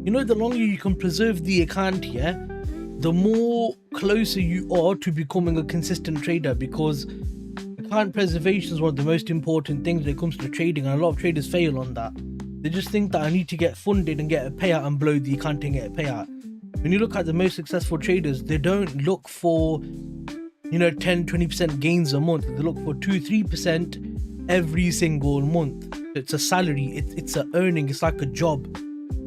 you know, the longer you can preserve the account, yeah, the more closer you are to becoming a consistent trader, because account preservation is one of the most important things when it comes to trading, and a lot of traders fail on that. They just think that I need to get funded and get a payout and blow the account and get a payout. When you look at the most successful traders, they don't look for, you know, 10-20% gains a month. They look for 2-3% every single month. It's a salary, it's a earning, it's like a job.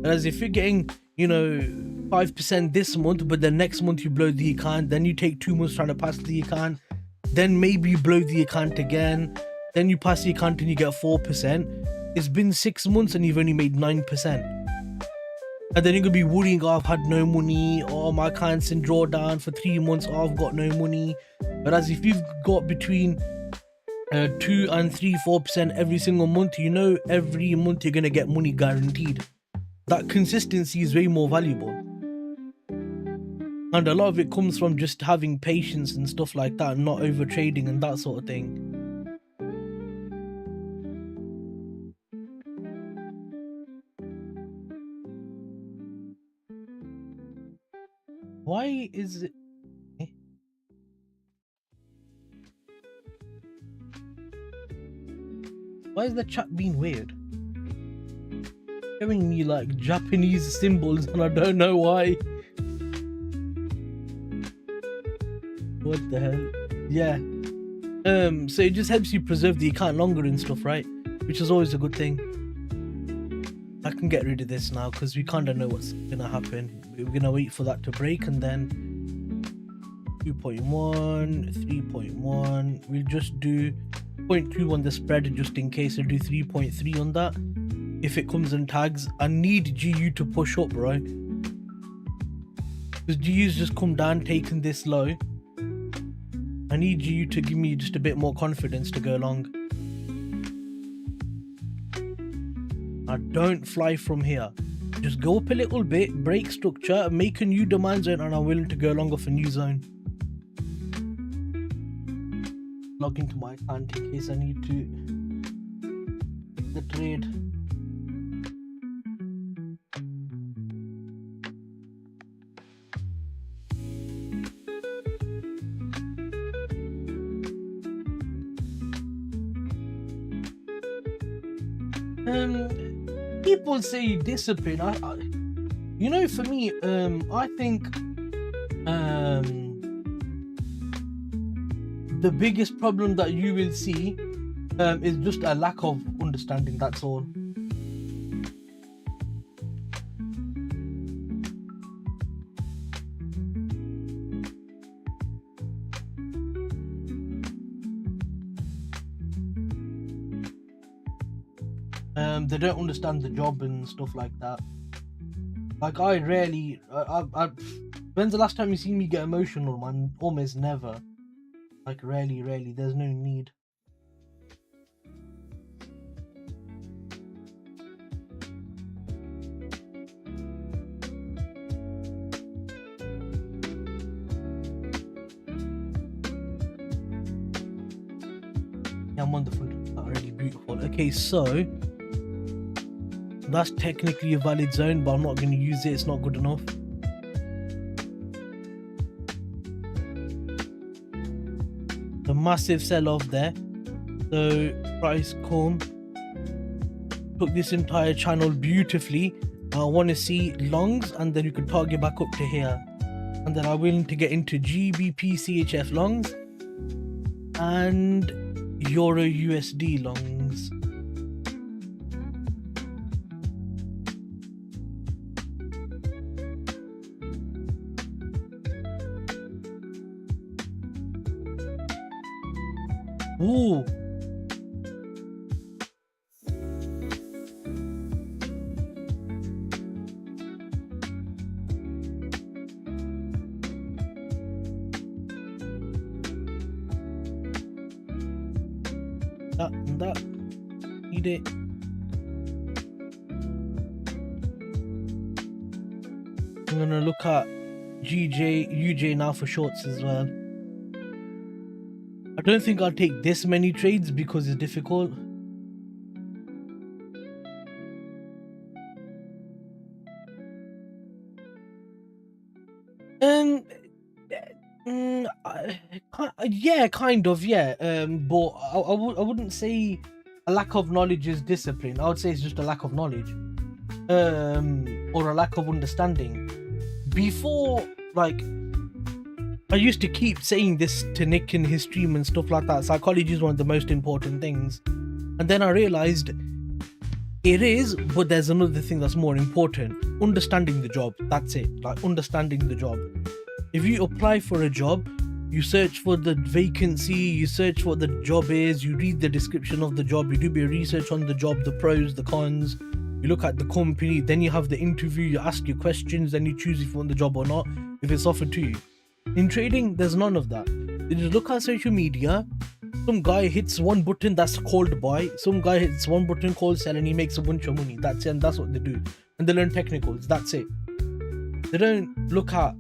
Whereas if you're getting, you know, 5% this month, but then next month you blow the account, then you take 2 months trying to pass the account, then maybe you blow the account again, then you pass the account and you get 4%. It's been 6 months and you've only made 9%. And then you're gonna be worrying, oh, I've had no money, or my account's in drawdown for 3 months, oh, I've got no money. Whereas if you've got between 2 and 3-4% every single month, you know every month you're gonna get money guaranteed. That consistency is way more valuable, and a lot of it comes from just having patience and stuff like that, and not over trading and that sort of thing. Why is it? Why is the chat being weird? showing me like Japanese symbols and I don't know why. What the hell? Yeah. So it just helps you preserve the account longer and stuff, right? Which is always a good thing. I can get rid of this now because we kind of know what's gonna happen. We're gonna wait for that to break and then 2.1, 3.1. We'll just do 0.2 on the spread just in case. I'll do 3.3 on that. If it comes in tags, I need GU to push up, right? Because GU's just come down, taking this low. I need GU to give me just a bit more confidence to go long. I don't fly from here. Just go up a little bit, break structure, make a new demand zone, and I'm willing to go long off a new zone. Log into my account in case I need to the trade. People say discipline. You know, for me, I think the biggest problem that you will see is just a lack of understanding. That's all. They don't understand the job and stuff like that. Like I rarely, when's the last time you seen me get emotional, man? Almost never. Like rarely, there's no need. Yeah, I'm on the front, already beautiful. Okay, so that's technically a valid zone, but I'm not going to use it. It's not good enough. The massive sell-off there. So price come, took this entire channel beautifully. I want to see longs, and then you can target back up to here. And then I'm willing to get into GBPCHF longs and EURUSD longs. Ooh. That. Need it. I'm gonna look at UJ now for shorts as well. I don't think I'll take this many trades because it's difficult. Yeah, kind of, yeah. But I wouldn't say a lack of knowledge is discipline. I would say it's just a lack of knowledge, or a lack of understanding. Before, like, I used to keep saying this to Nick in his stream and stuff like that. Psychology is one of the most important things. And then I realized it is, but there's another thing that's more important. Understanding the job. That's it. Like, understanding the job. If you apply for a job, you search for the vacancy, you search what the job is, you read the description of the job, you do a bit of research on the job, the pros, the cons, you look at the company, then you have the interview, you ask your questions, then you choose if you want the job or not, if it's offered to you. In trading, there's none of that. You just look at social media, some guy hits one button that's called buy, some guy hits one button called sell, and he makes a bunch of money. That's it, and that's what they do. And they learn technicals, that's it. They don't look at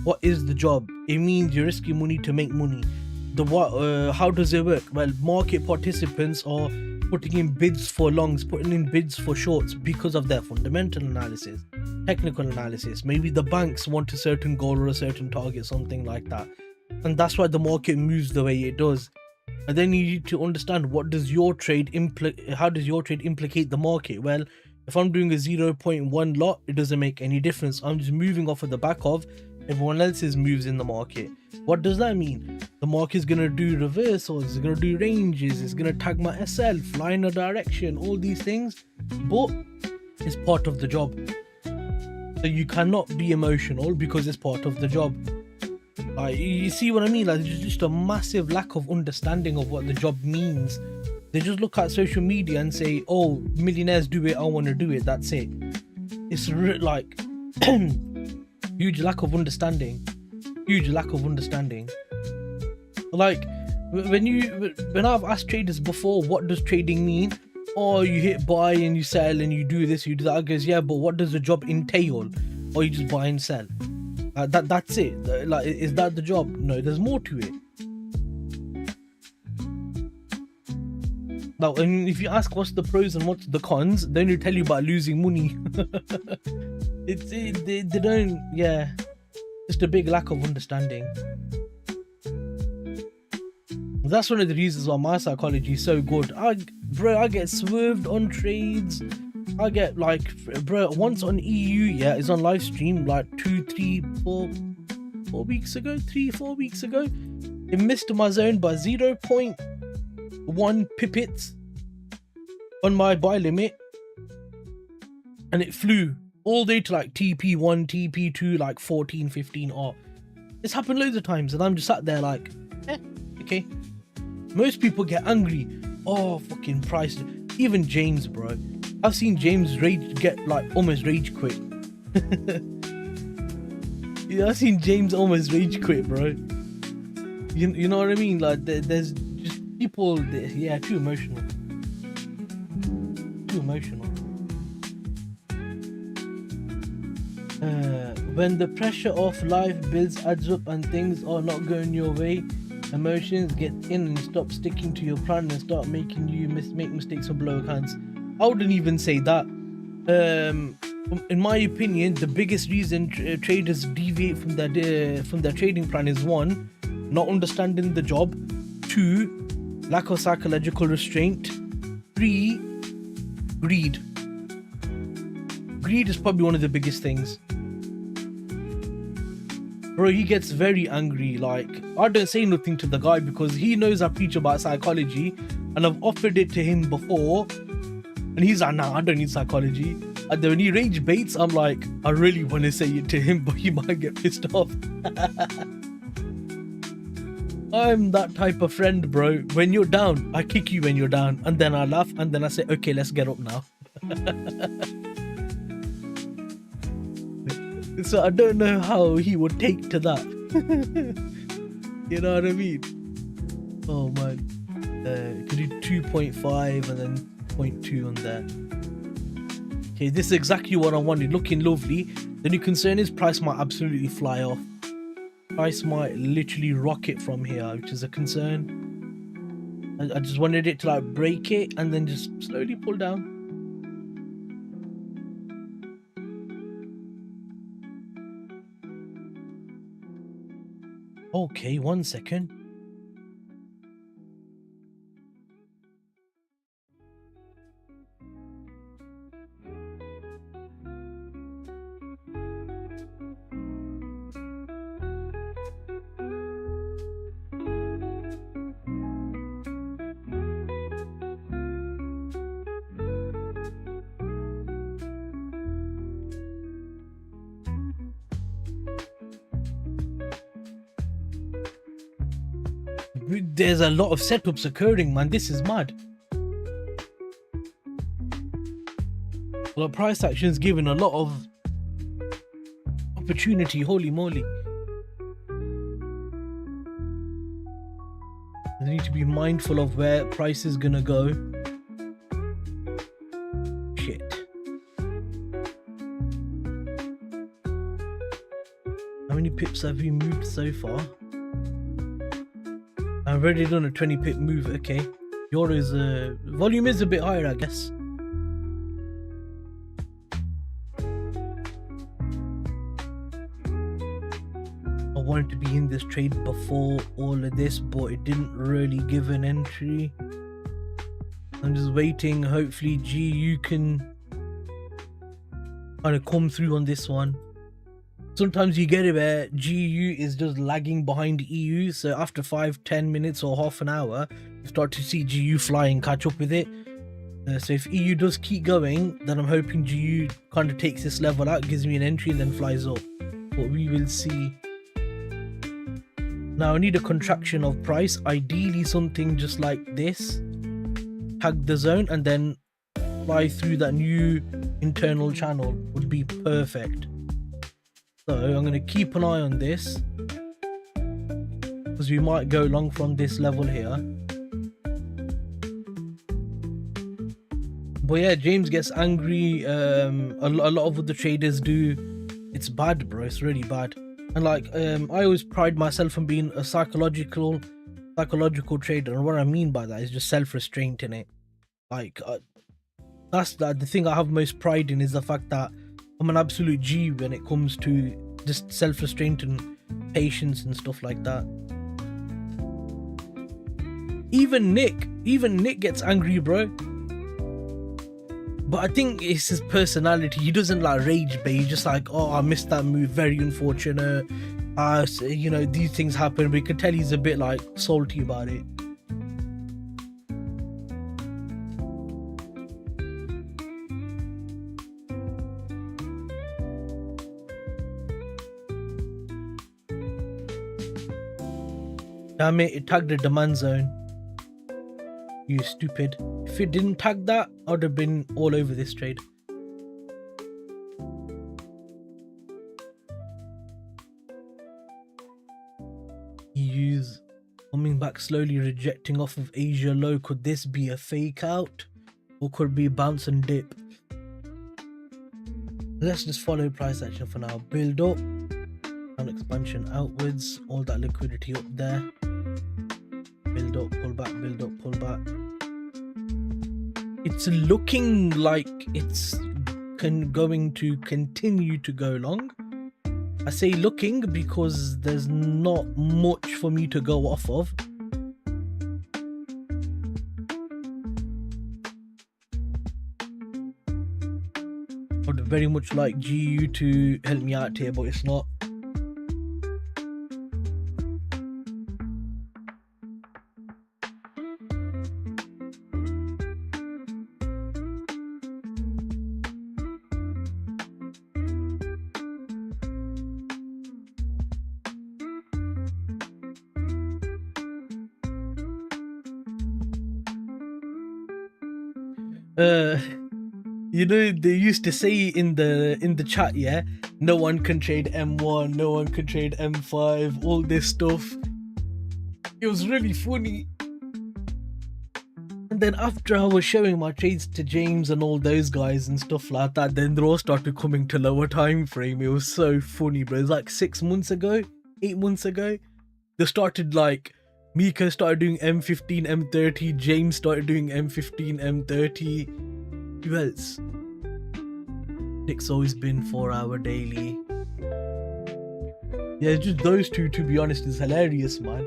what is the job. It means you're risking money to make money. How does it work? Well, market participants are putting in bids for longs, putting in bids for shorts because of their fundamental analysis, technical analysis. Maybe the banks want a certain goal or a certain target, something like that. And that's why the market moves the way it does. And then you need to understand, what does your trade how does your trade implicate the market? Well, If I'm doing a 0.1 lot, it doesn't make any difference. I'm just moving off of the back of everyone else's moves in the market. What does that mean? The market's gonna do reversals, it's gonna do ranges, it's gonna tag my SL, fly in a direction, all these things, but it's part of the job. So you cannot be emotional because it's part of the job. You see what I mean? Like, there's just a massive lack of understanding of what the job means. They just look at social media and say, oh, millionaires do it, I want to do it, that's it. It's like huge lack of understanding. Like, when I've asked traders before, what does trading mean? Oh, you hit buy and you sell and you do this, you do that. I goes, yeah, but what does the job entail? Or you just buy and sell? That's it. Like, is that the job? No, there's more to it. Now, and if you ask what's the pros and what's the cons, then they tell you about losing money. They don't, yeah. Just a big lack of understanding. That's one of the reasons why my psychology is so good. I get swerved on trades. I get like, bro, once on EU, yeah, it's on live stream like 4 weeks ago, 3-4 weeks ago. It missed my zone by 0.1 pippets on my buy limit, and it flew all day to like TP1, TP2, like 14, 15R. It's happened loads of times, and I'm just sat there like, okay. Most people get angry. Oh, fucking price. Even James, bro. I've seen James get like almost rage quit. Yeah, I've seen James almost rage quit, bro. You know what I mean? Like, there's just people, yeah, too emotional. When the pressure of life builds adds up and things are not going your way, emotions get in and stop sticking to your plan and start making you make mistakes or blow accounts. I wouldn't even say that. In my opinion, the biggest reason traders deviate from their trading plan is 1, not understanding the job, 2, lack of psychological restraint, 3, greed. Greed is probably one of the biggest things. Bro, he gets very angry. Like, I don't say nothing to the guy because he knows I preach about psychology, and I've offered it to him before, and he's like, nah, I don't need psychology. And then when he rage baits, I'm like, I really want to say it to him, but he might get pissed off. I'm that type of friend, bro. When you're down, I kick you when you're down, and then I laugh, and then I say, okay, let's get up now. So I don't know how he would take to that. You know what I mean? Oh man. Could do 2.5 and then 0.2 on there. Okay, this is exactly what I wanted. Looking lovely. The only concern is price might absolutely fly off. Price might literally rocket from here, which is a concern. I just wanted it to like break it and then just slowly pull down. Okay, 1 second. There's a lot of setups occurring, man. This is mad. Well, price action's given a lot of opportunity. Holy moly. I need to be mindful of where price is gonna go. Shit. How many pips have we moved so far? I've already done a 20 pip move. Okay, Euro's volume is a bit higher, I guess. I wanted to be in this trade before all of this, but it didn't really give an entry. I'm just waiting. Hopefully GU can kind of come through on this one. Sometimes you get it where GU is just lagging behind EU, so after 5-10 minutes or half an hour you start to see GU fly and catch up with it. So if EU does keep going, then I'm hoping GU kind of takes this level out, gives me an entry and then flies up, but we will see. Now I need a contraction of price, ideally something just like this, tag the zone and then fly through that new internal channel would be perfect. So I'm going to keep an eye on this, because we might go long from this level here. But yeah, James gets angry, a lot of other traders do. It's bad, bro, it's really bad. And like, I always pride myself on being a psychological trader, and what I mean by that is just self-restraint in it. Like, that's the thing I have most pride in, is the fact that I'm an absolute G when it comes to just self-restraint and patience and stuff like that. Even Nick gets angry, bro. But I think it's his personality. He doesn't like rage bait. He's just like, oh, I missed that move, very unfortunate. You know, these things happen. But you can tell he's a bit like salty about it. Damn it, it tagged the demand zone. You stupid. If it didn't tag that, I would have been all over this trade. EU's coming back slowly, rejecting off of Asia low. Could this be a fake out? Or could it be a bounce and dip? Let's just follow price action for now. Build up. And expansion outwards. All that liquidity up there. Build up, pull back, build up, pull back. It's looking like it's going to continue to go long. I say looking because there's not much for me to go off of. I'd very much like GU to help me out here, but it's not. You know, they used to say in the chat, yeah, no one can trade M1, no one can trade M5, all this stuff. It was really funny. And then after I was showing my trades to James and all those guys and stuff like that, then they all started coming to lower time frame. It was so funny, bro. It was like 6 months ago, 8 months ago. They started like, Miko started doing M15, M30, James started doing M15, M30. Who else? Nick's always been 4 hour daily. Yeah, just those two, to be honest, is hilarious, man.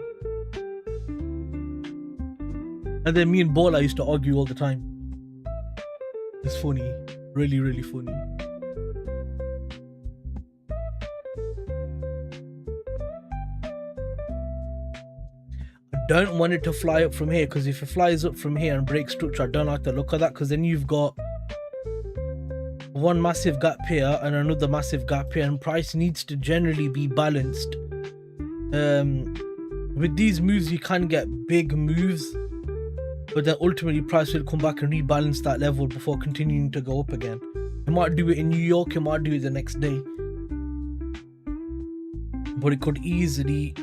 And then me and Bola used to argue all the time. It's funny. Really, really funny. I don't want it to fly up from here, because if it flies up from here and breaks structure, I don't like the look of that, because then you've got one massive gap here and another massive gap here, and price needs to generally be balanced. With these moves you can get big moves, but then ultimately price will come back and rebalance that level before continuing to go up again. It might do it in New York, it might do it the next day, but it could easily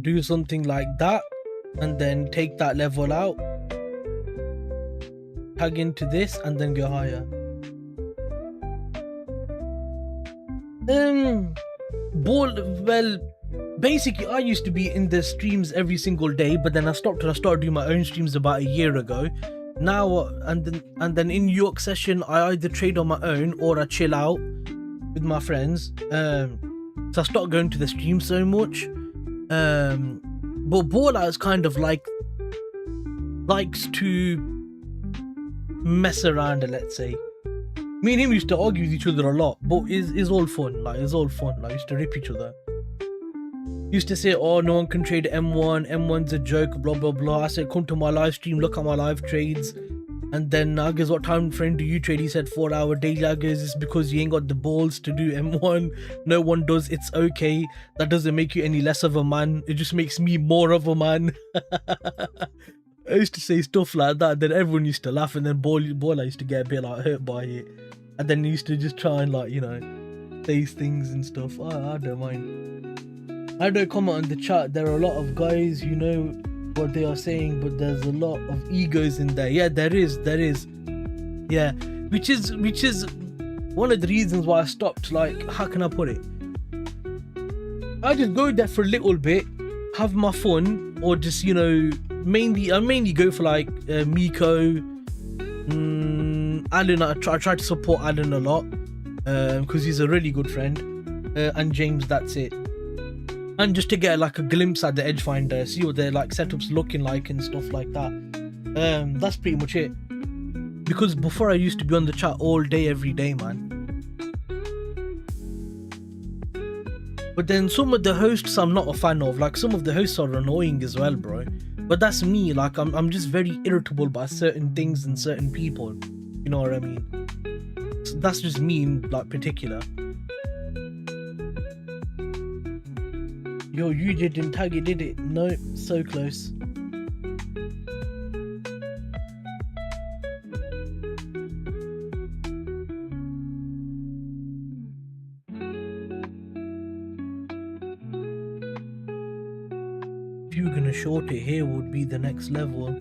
do something like that and then take that level out, tag into this and then go higher. Well, basically I used to be in the streams every single day, but then I stopped and I started doing my own streams about a year ago. Now and then in New York session I either trade on my own or I chill out with my friends. So I stopped going to the stream so much. But Bola is kind of like likes to mess around, let's say. Me and him used to argue with each other a lot, but it's all fun. Like, it's all fun. Like, used to rip each other. Used to say, oh, no one can trade M1. M1's a joke, blah, blah, blah. I said, come to my live stream, look at my live trades. And then I guess, what time frame do you trade? He said 4 hour daily. I guess it's because you ain't got the balls to do M1. No one does. It's okay. That doesn't make you any less of a man. It just makes me more of a man. I used to say stuff like that. Then everyone used to laugh, and then Bola used to get a bit like hurt by it. And then he used to just try and, like, you know, say things and stuff. I don't mind. I don't comment on the chat. There are a lot of guys who know what they are saying, but there's a lot of egos in there. Yeah, there is. Yeah, which is one of the reasons why I stopped. Like, how can I put it? I just go there for a little bit, have my fun, or just, you know, I mainly go for like Miko, Alan. I try to support Alan a lot because he's a really good friend, and James. That's it. And just to get like a glimpse at the edge finder, see what their like setups looking like and stuff like that. That's pretty much it. Because before I used to be on the chat all day, every day, man. But then some of the hosts I'm not a fan of. Like, some of the hosts are annoying as well, bro. But that's me. Like, I'm just very irritable by certain things and certain people. You know what I mean? So that's just me in like particular. Yo, you didn't tag it, did it? No, so close. If you're gonna short it here, would be the next level.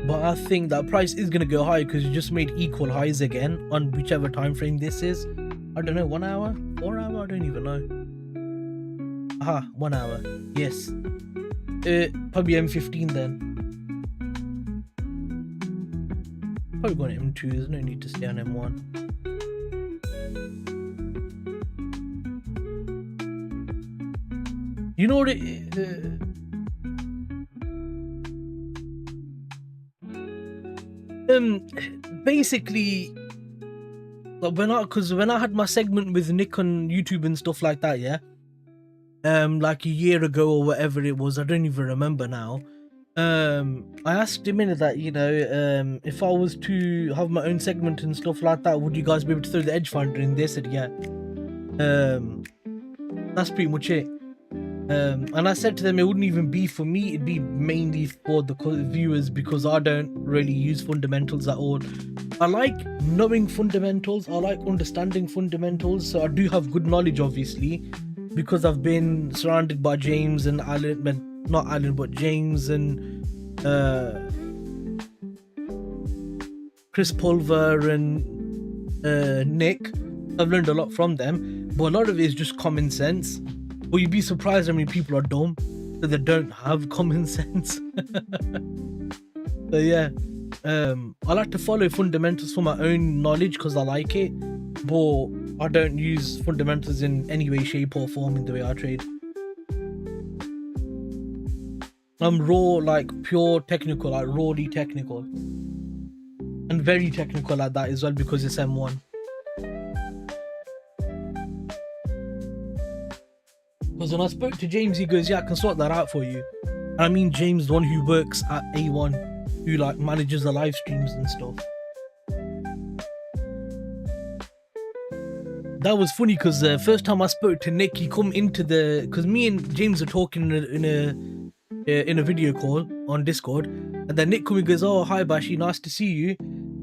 But I think that price is gonna go high because you just made equal highs again on whichever time frame this is. I don't know, 1 hour? 4 hour? I don't even know. Aha, 1 hour. Yes. Probably M15 then. Probably going to M2. There's no need to stay on M1. You know what basically, when I had my segment with Nick on YouTube and stuff like that, yeah, like a year ago or whatever it was, I don't even remember now. I asked him in that, you know, if I was to have my own segment and stuff like that, would you guys be able to throw the edge finder in? They said yeah. That's pretty much it. And I said to them it wouldn't even be for me, it'd be mainly for the viewers, because I don't really use fundamentals at all. I like knowing fundamentals, I like understanding fundamentals, so I do have good knowledge obviously, because I've been surrounded by James and Alan, not Alan but James and Chris Pulver and Nick. I've learned a lot from them, but a lot of it is just common sense. But you'd be surprised how many people are dumb that they don't have common sense. So yeah, I like to follow fundamentals for my own knowledge because I like it, but I don't use fundamentals in any way, shape or form in the way I trade. I'm raw, like pure technical, like rawly technical, and very technical at that as well because it's M1. Because when I spoke to James, he goes, yeah, I can sort that out for you. And I mean James, the one who works at A1, who like manages the live streams and stuff. That was funny because first time I spoke to Nick, he come into the, because me and James are talking in a video call on Discord, and then Nick come and goes, oh hi Bashy, nice to see you.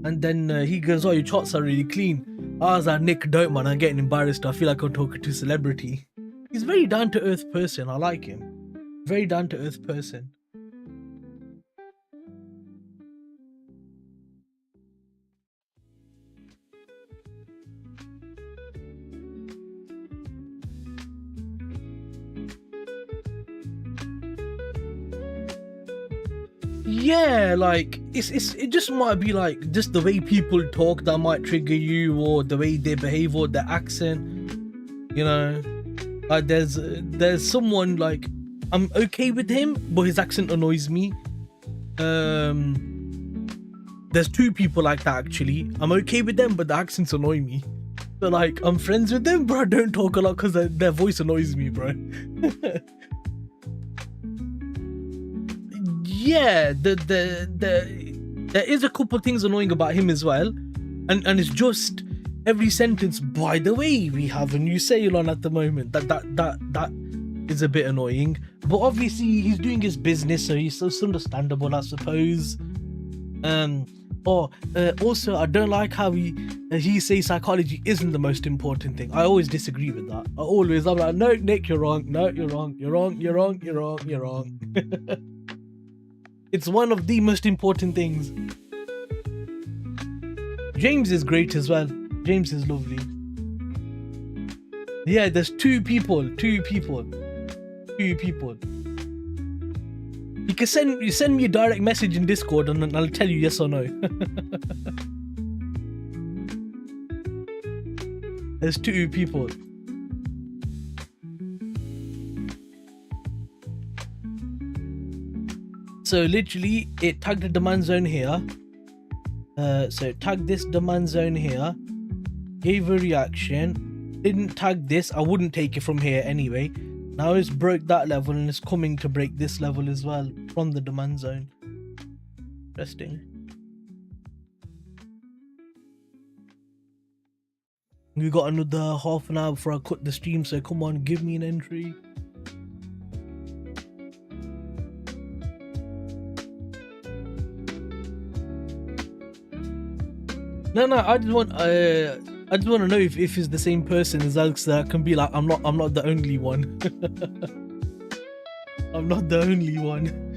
And then he goes, oh your charts are really clean. I was like, Nick, don't man, I'm getting embarrassed, I feel like I'm talking to a celebrity. He's a very down to earth person, I like him. Very down to earth person. Yeah, like it just might be like just the way people talk that might trigger you, or the way they behave, or the accent, you know. Like there's someone like I'm okay with him, but his accent annoys me. there's two people like that actually. I'm okay with them, but the accents annoy me. So like, I'm friends with them, but I don't talk a lot because their voice annoys me, bro. Yeah, there is a couple things annoying about him as well, and it's just every sentence. By the way, we have a new sale on at the moment. That is a bit annoying, but obviously he's doing his business, so it's understandable, I suppose. Also, I don't like how he says psychology isn't the most important thing. I always disagree with that. I'm like, no, Nick, you're wrong. No, you're wrong. You're wrong. You're wrong. You're wrong. You're wrong. It's one of the most important things. James is great as well. James is lovely. Yeah, there's two people. You can send me a direct message in Discord and I'll tell you yes or no. There's two people. So literally it tagged the demand zone here. So it tagged this demand zone here, gave a reaction, didn't tag this. I wouldn't take it from here anyway. Now it's broke that level and it's coming to break this level as well from the demand zone. Interesting. We got another half an hour before I cut the stream, so come on, give me an entry. No, I just want to know if it's the same person as Alex, that can be like, I'm not the only one. I'm not the only one.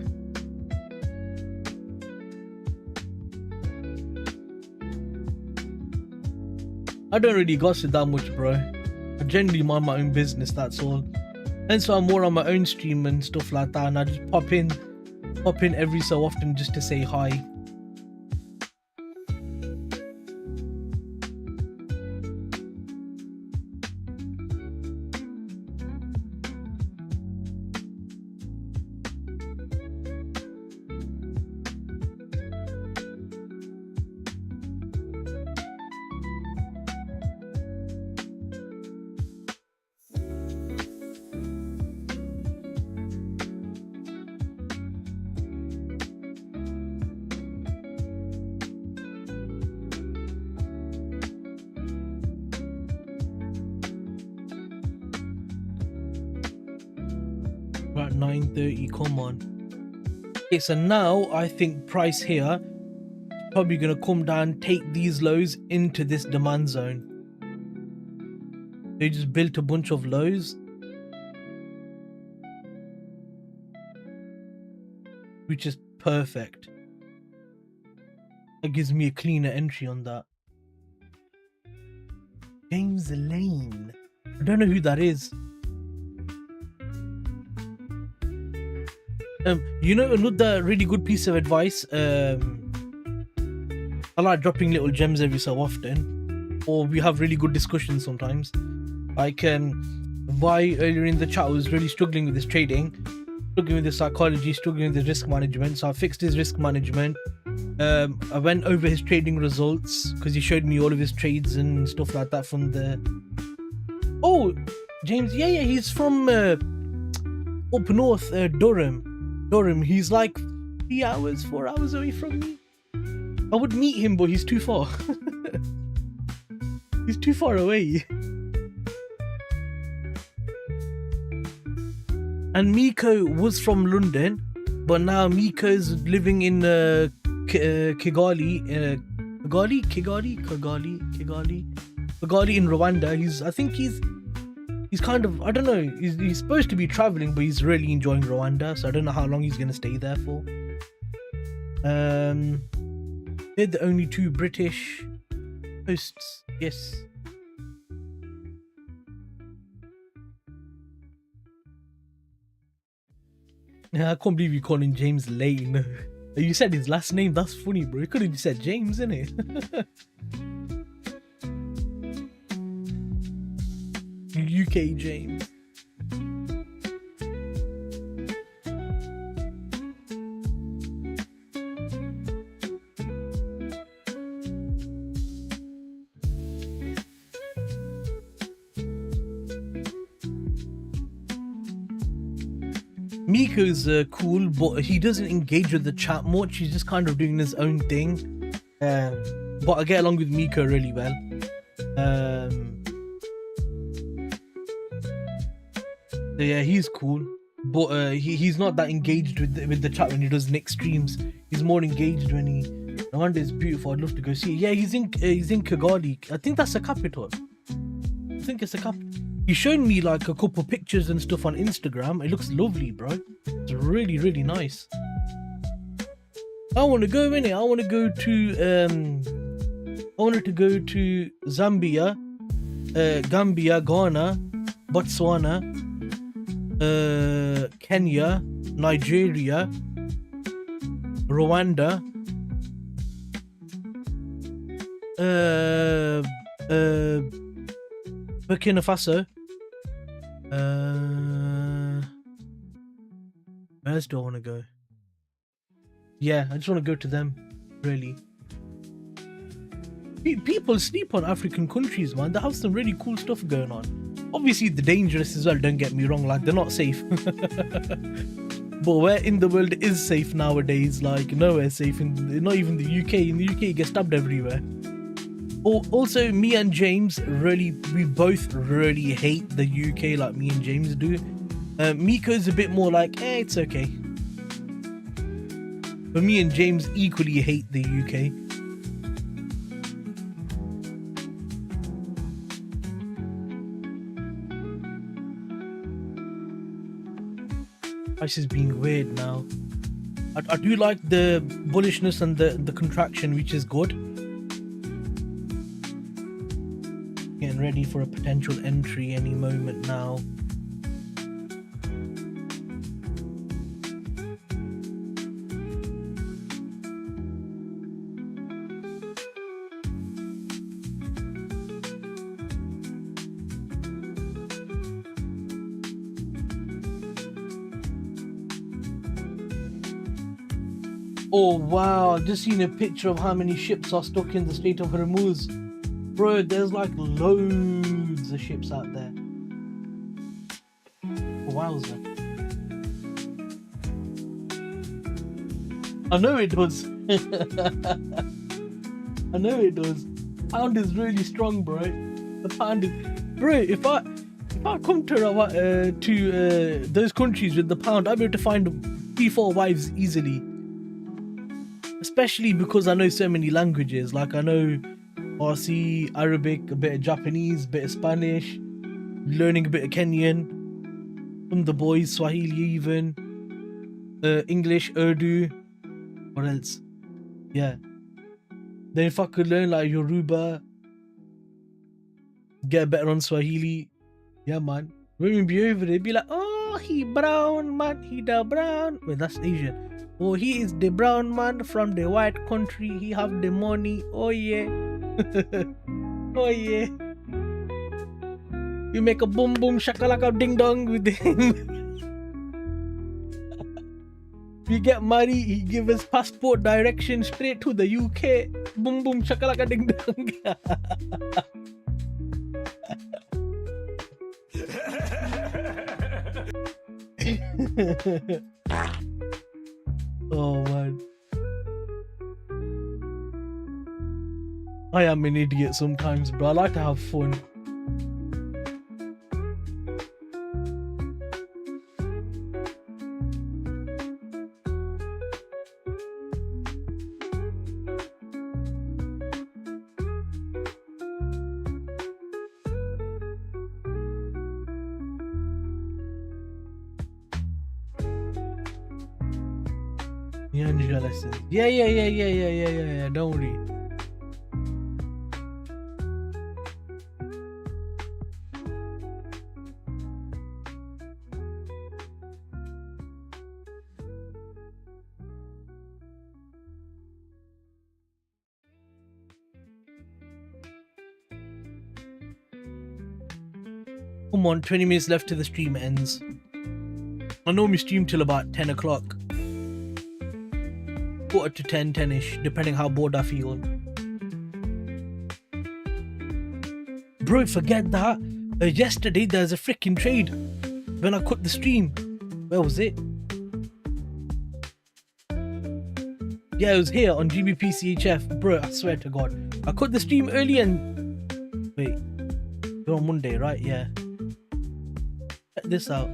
I don't really gossip that much, bro. I generally mind my own business, that's all. Hence why I'm more on my own stream and stuff like that, and I just pop in every so often just to say hi. About 9:30, come on. Okay, so now I think price here is probably gonna come down, take these lows into this demand zone. They just built a bunch of lows, which is perfect. That gives me a cleaner entry on that. James Lane. I don't know who that is. You know, another really good piece of advice. I like dropping little gems every so often, or we have really good discussions sometimes. Like Vi earlier in the chat was really struggling with his trading, struggling with his psychology, struggling with his risk management. So I fixed his risk management. I went over his trading results because he showed me all of his trades and stuff like that from the. Oh, James, yeah, he's from up north, Durham. He's like 4 hours away from me. I would meet him, but he's too far. He's too far away. And Miko was from London, but now Miko's living in Kigali in Rwanda. I think he's kind of, I don't know, he's supposed to be traveling, but he's really enjoying Rwanda, so I don't know how long he's going to stay there for. They're the only two British hosts, yes. I can't believe you call him James Lane. You said his last name, that's funny, bro. You could have just said James, innit? UK James. Miko's cool, but he doesn't engage with the chat much. He's just kind of doing his own thing. But I get along with Miko really well. So yeah, he's cool, but he's not that engaged with the chat when he does Nick streams. He's more engaged when he. Rwanda is beautiful. I'd love to go see it. Yeah, he's in Kigali. I think that's the capital. I think it's the capital. He's shown me like a couple pictures and stuff on Instagram. It looks lovely, bro. It's really, really nice. I want to go in it. I want to go to I wanted to go to Zambia, Gambia, Ghana, Botswana, Kenya, Nigeria, Rwanda, Burkina Faso. Where else do I want to go? Yeah, I just want to go to them, really. People sleep on African countries, man. They have some really cool stuff going on. Obviously, they're dangerous as well, don't get me wrong. Like, they're not safe. But where in the world is safe nowadays? Like, nowhere safe. Not even the UK. In the UK, you get stabbed everywhere. Also, me and James, we both really hate the UK like me and James do. Miko's a bit more like, it's okay. But me and James equally hate the UK. Price is being weird now. I do like the bullishness and the contraction, which is good. Getting ready for a potential entry any moment now. Oh wow, I've just seen a picture of how many ships are stuck in the Strait of Hormuz. Bro, there's like loads of ships out there. Wowza. I know it does. I know it does. Pound is really strong, bro. The pound is... Bro, if I come to those countries with the pound, I'll be able to find 3-4 wives easily. Especially because I know so many languages. Like I know Farsi, Arabic, a bit of Japanese, a bit of Spanish, learning a bit of Kenyan, from the boys, Swahili even, English, Urdu, what else? Yeah. Then if I could learn like Yoruba, get better on Swahili, yeah man. Women be over there, be like, oh, he brown man, he the brown. Wait, that's Asian. Oh, he is the brown man from the white country. He have the money. Oh yeah. Oh yeah. You make a boom boom shakalaka ding dong with him. We get married, he give us passport direction straight to the UK. Boom boom shakalaka ding dong. Oh man, I am an idiot sometimes, bro. I like to have fun. Ninja lessons. Yeah. Don't worry. Come on, 20 minutes left till the stream ends. I normally stream till about 10 o'clock. Quarter to 10, 10-ish, depending how bored I feel. Bro, forget that. Yesterday there's a freaking trade when I cut the stream. Where was it? Yeah, it was here on GBPCHF, bro. I swear to God, I cut the stream early and wait, we're on Monday, right? Yeah. Check this out.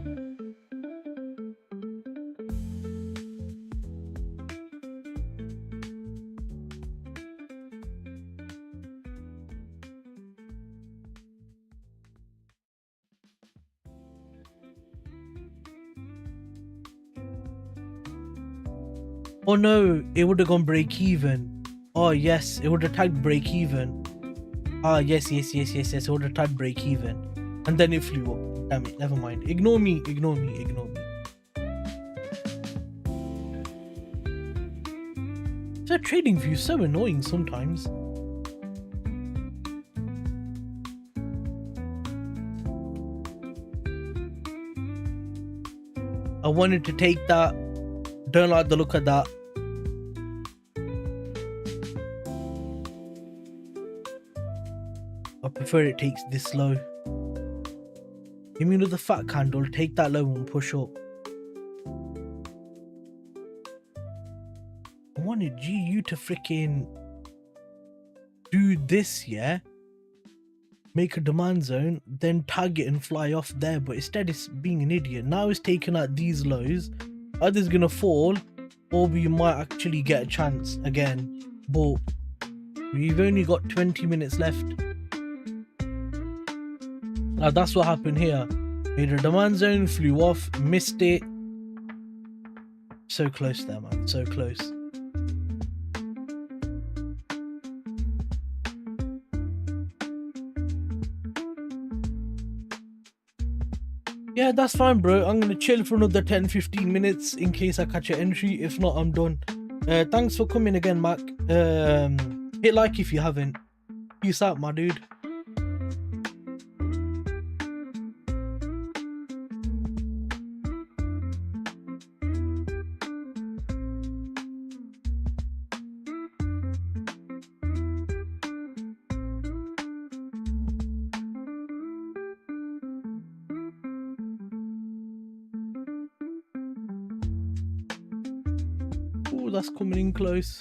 Oh no, it would have gone break even. Oh yes, it would have tagged break even. Ah yes, it would have tagged break even. And then it flew up. Damn it, never mind. Ignore me. That trading view is so annoying sometimes. I wanted to take that. Don't like the look of that. I prefer it takes this low. Give me another fat candle, take that low and push up. I wanted GU to freaking do this, yeah? Make a demand zone, then tag it and fly off there, but instead it's being an idiot. Now it's taking out these lows. Either it's gonna fall, or we might actually get a chance again. But we've only got 20 minutes left. Now that's what happened here. Made a demand zone, flew off, missed it. So close there, man. So close. Yeah, that's fine, bro. I'm gonna chill for another 10-15 minutes in case I catch an entry. If not, I'm done. Thanks for coming again, Mac. Hit like if you haven't. Peace out, my dude. Ooh, that's coming in close.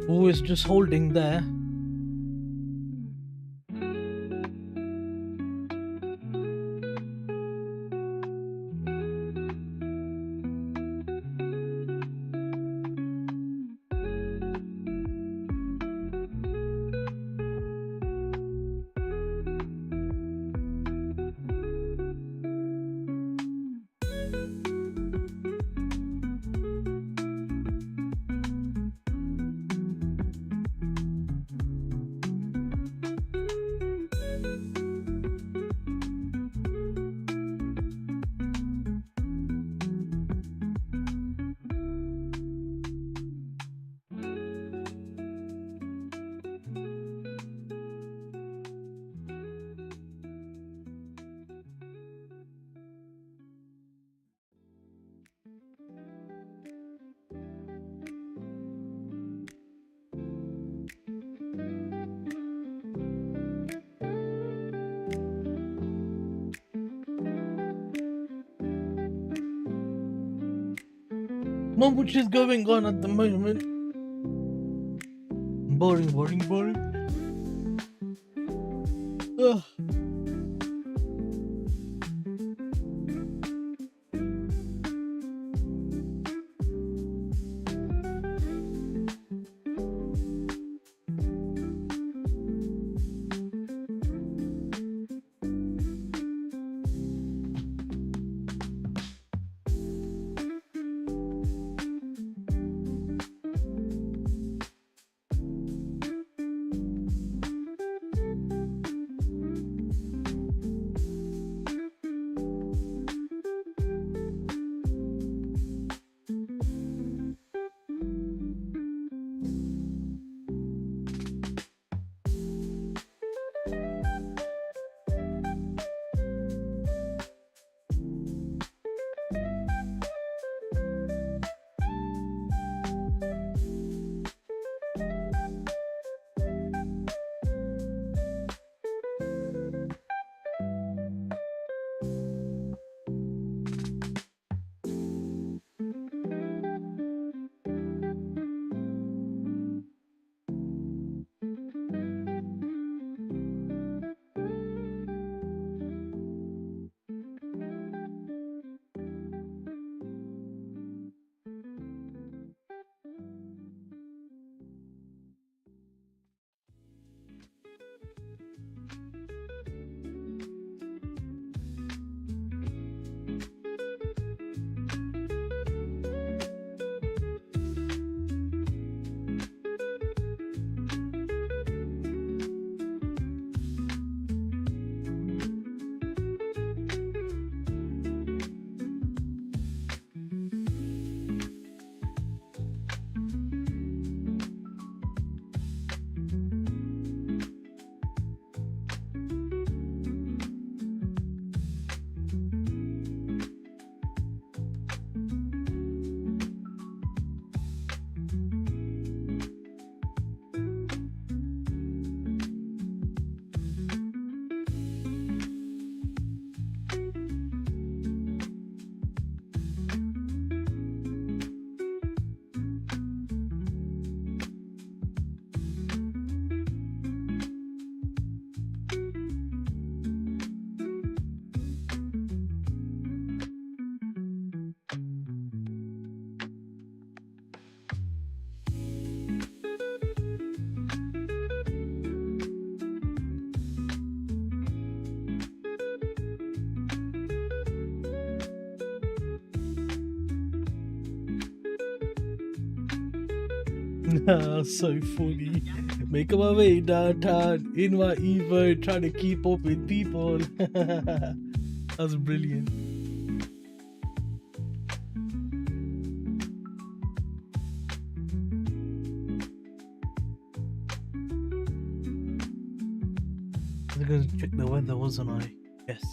Who is just holding there. Not much is going on at the moment. Boring. Ugh. So funny. Making my way downtown in my Evo, trying to keep up with people. That's brilliant. I was going to check the weather, wasn't I? Yes.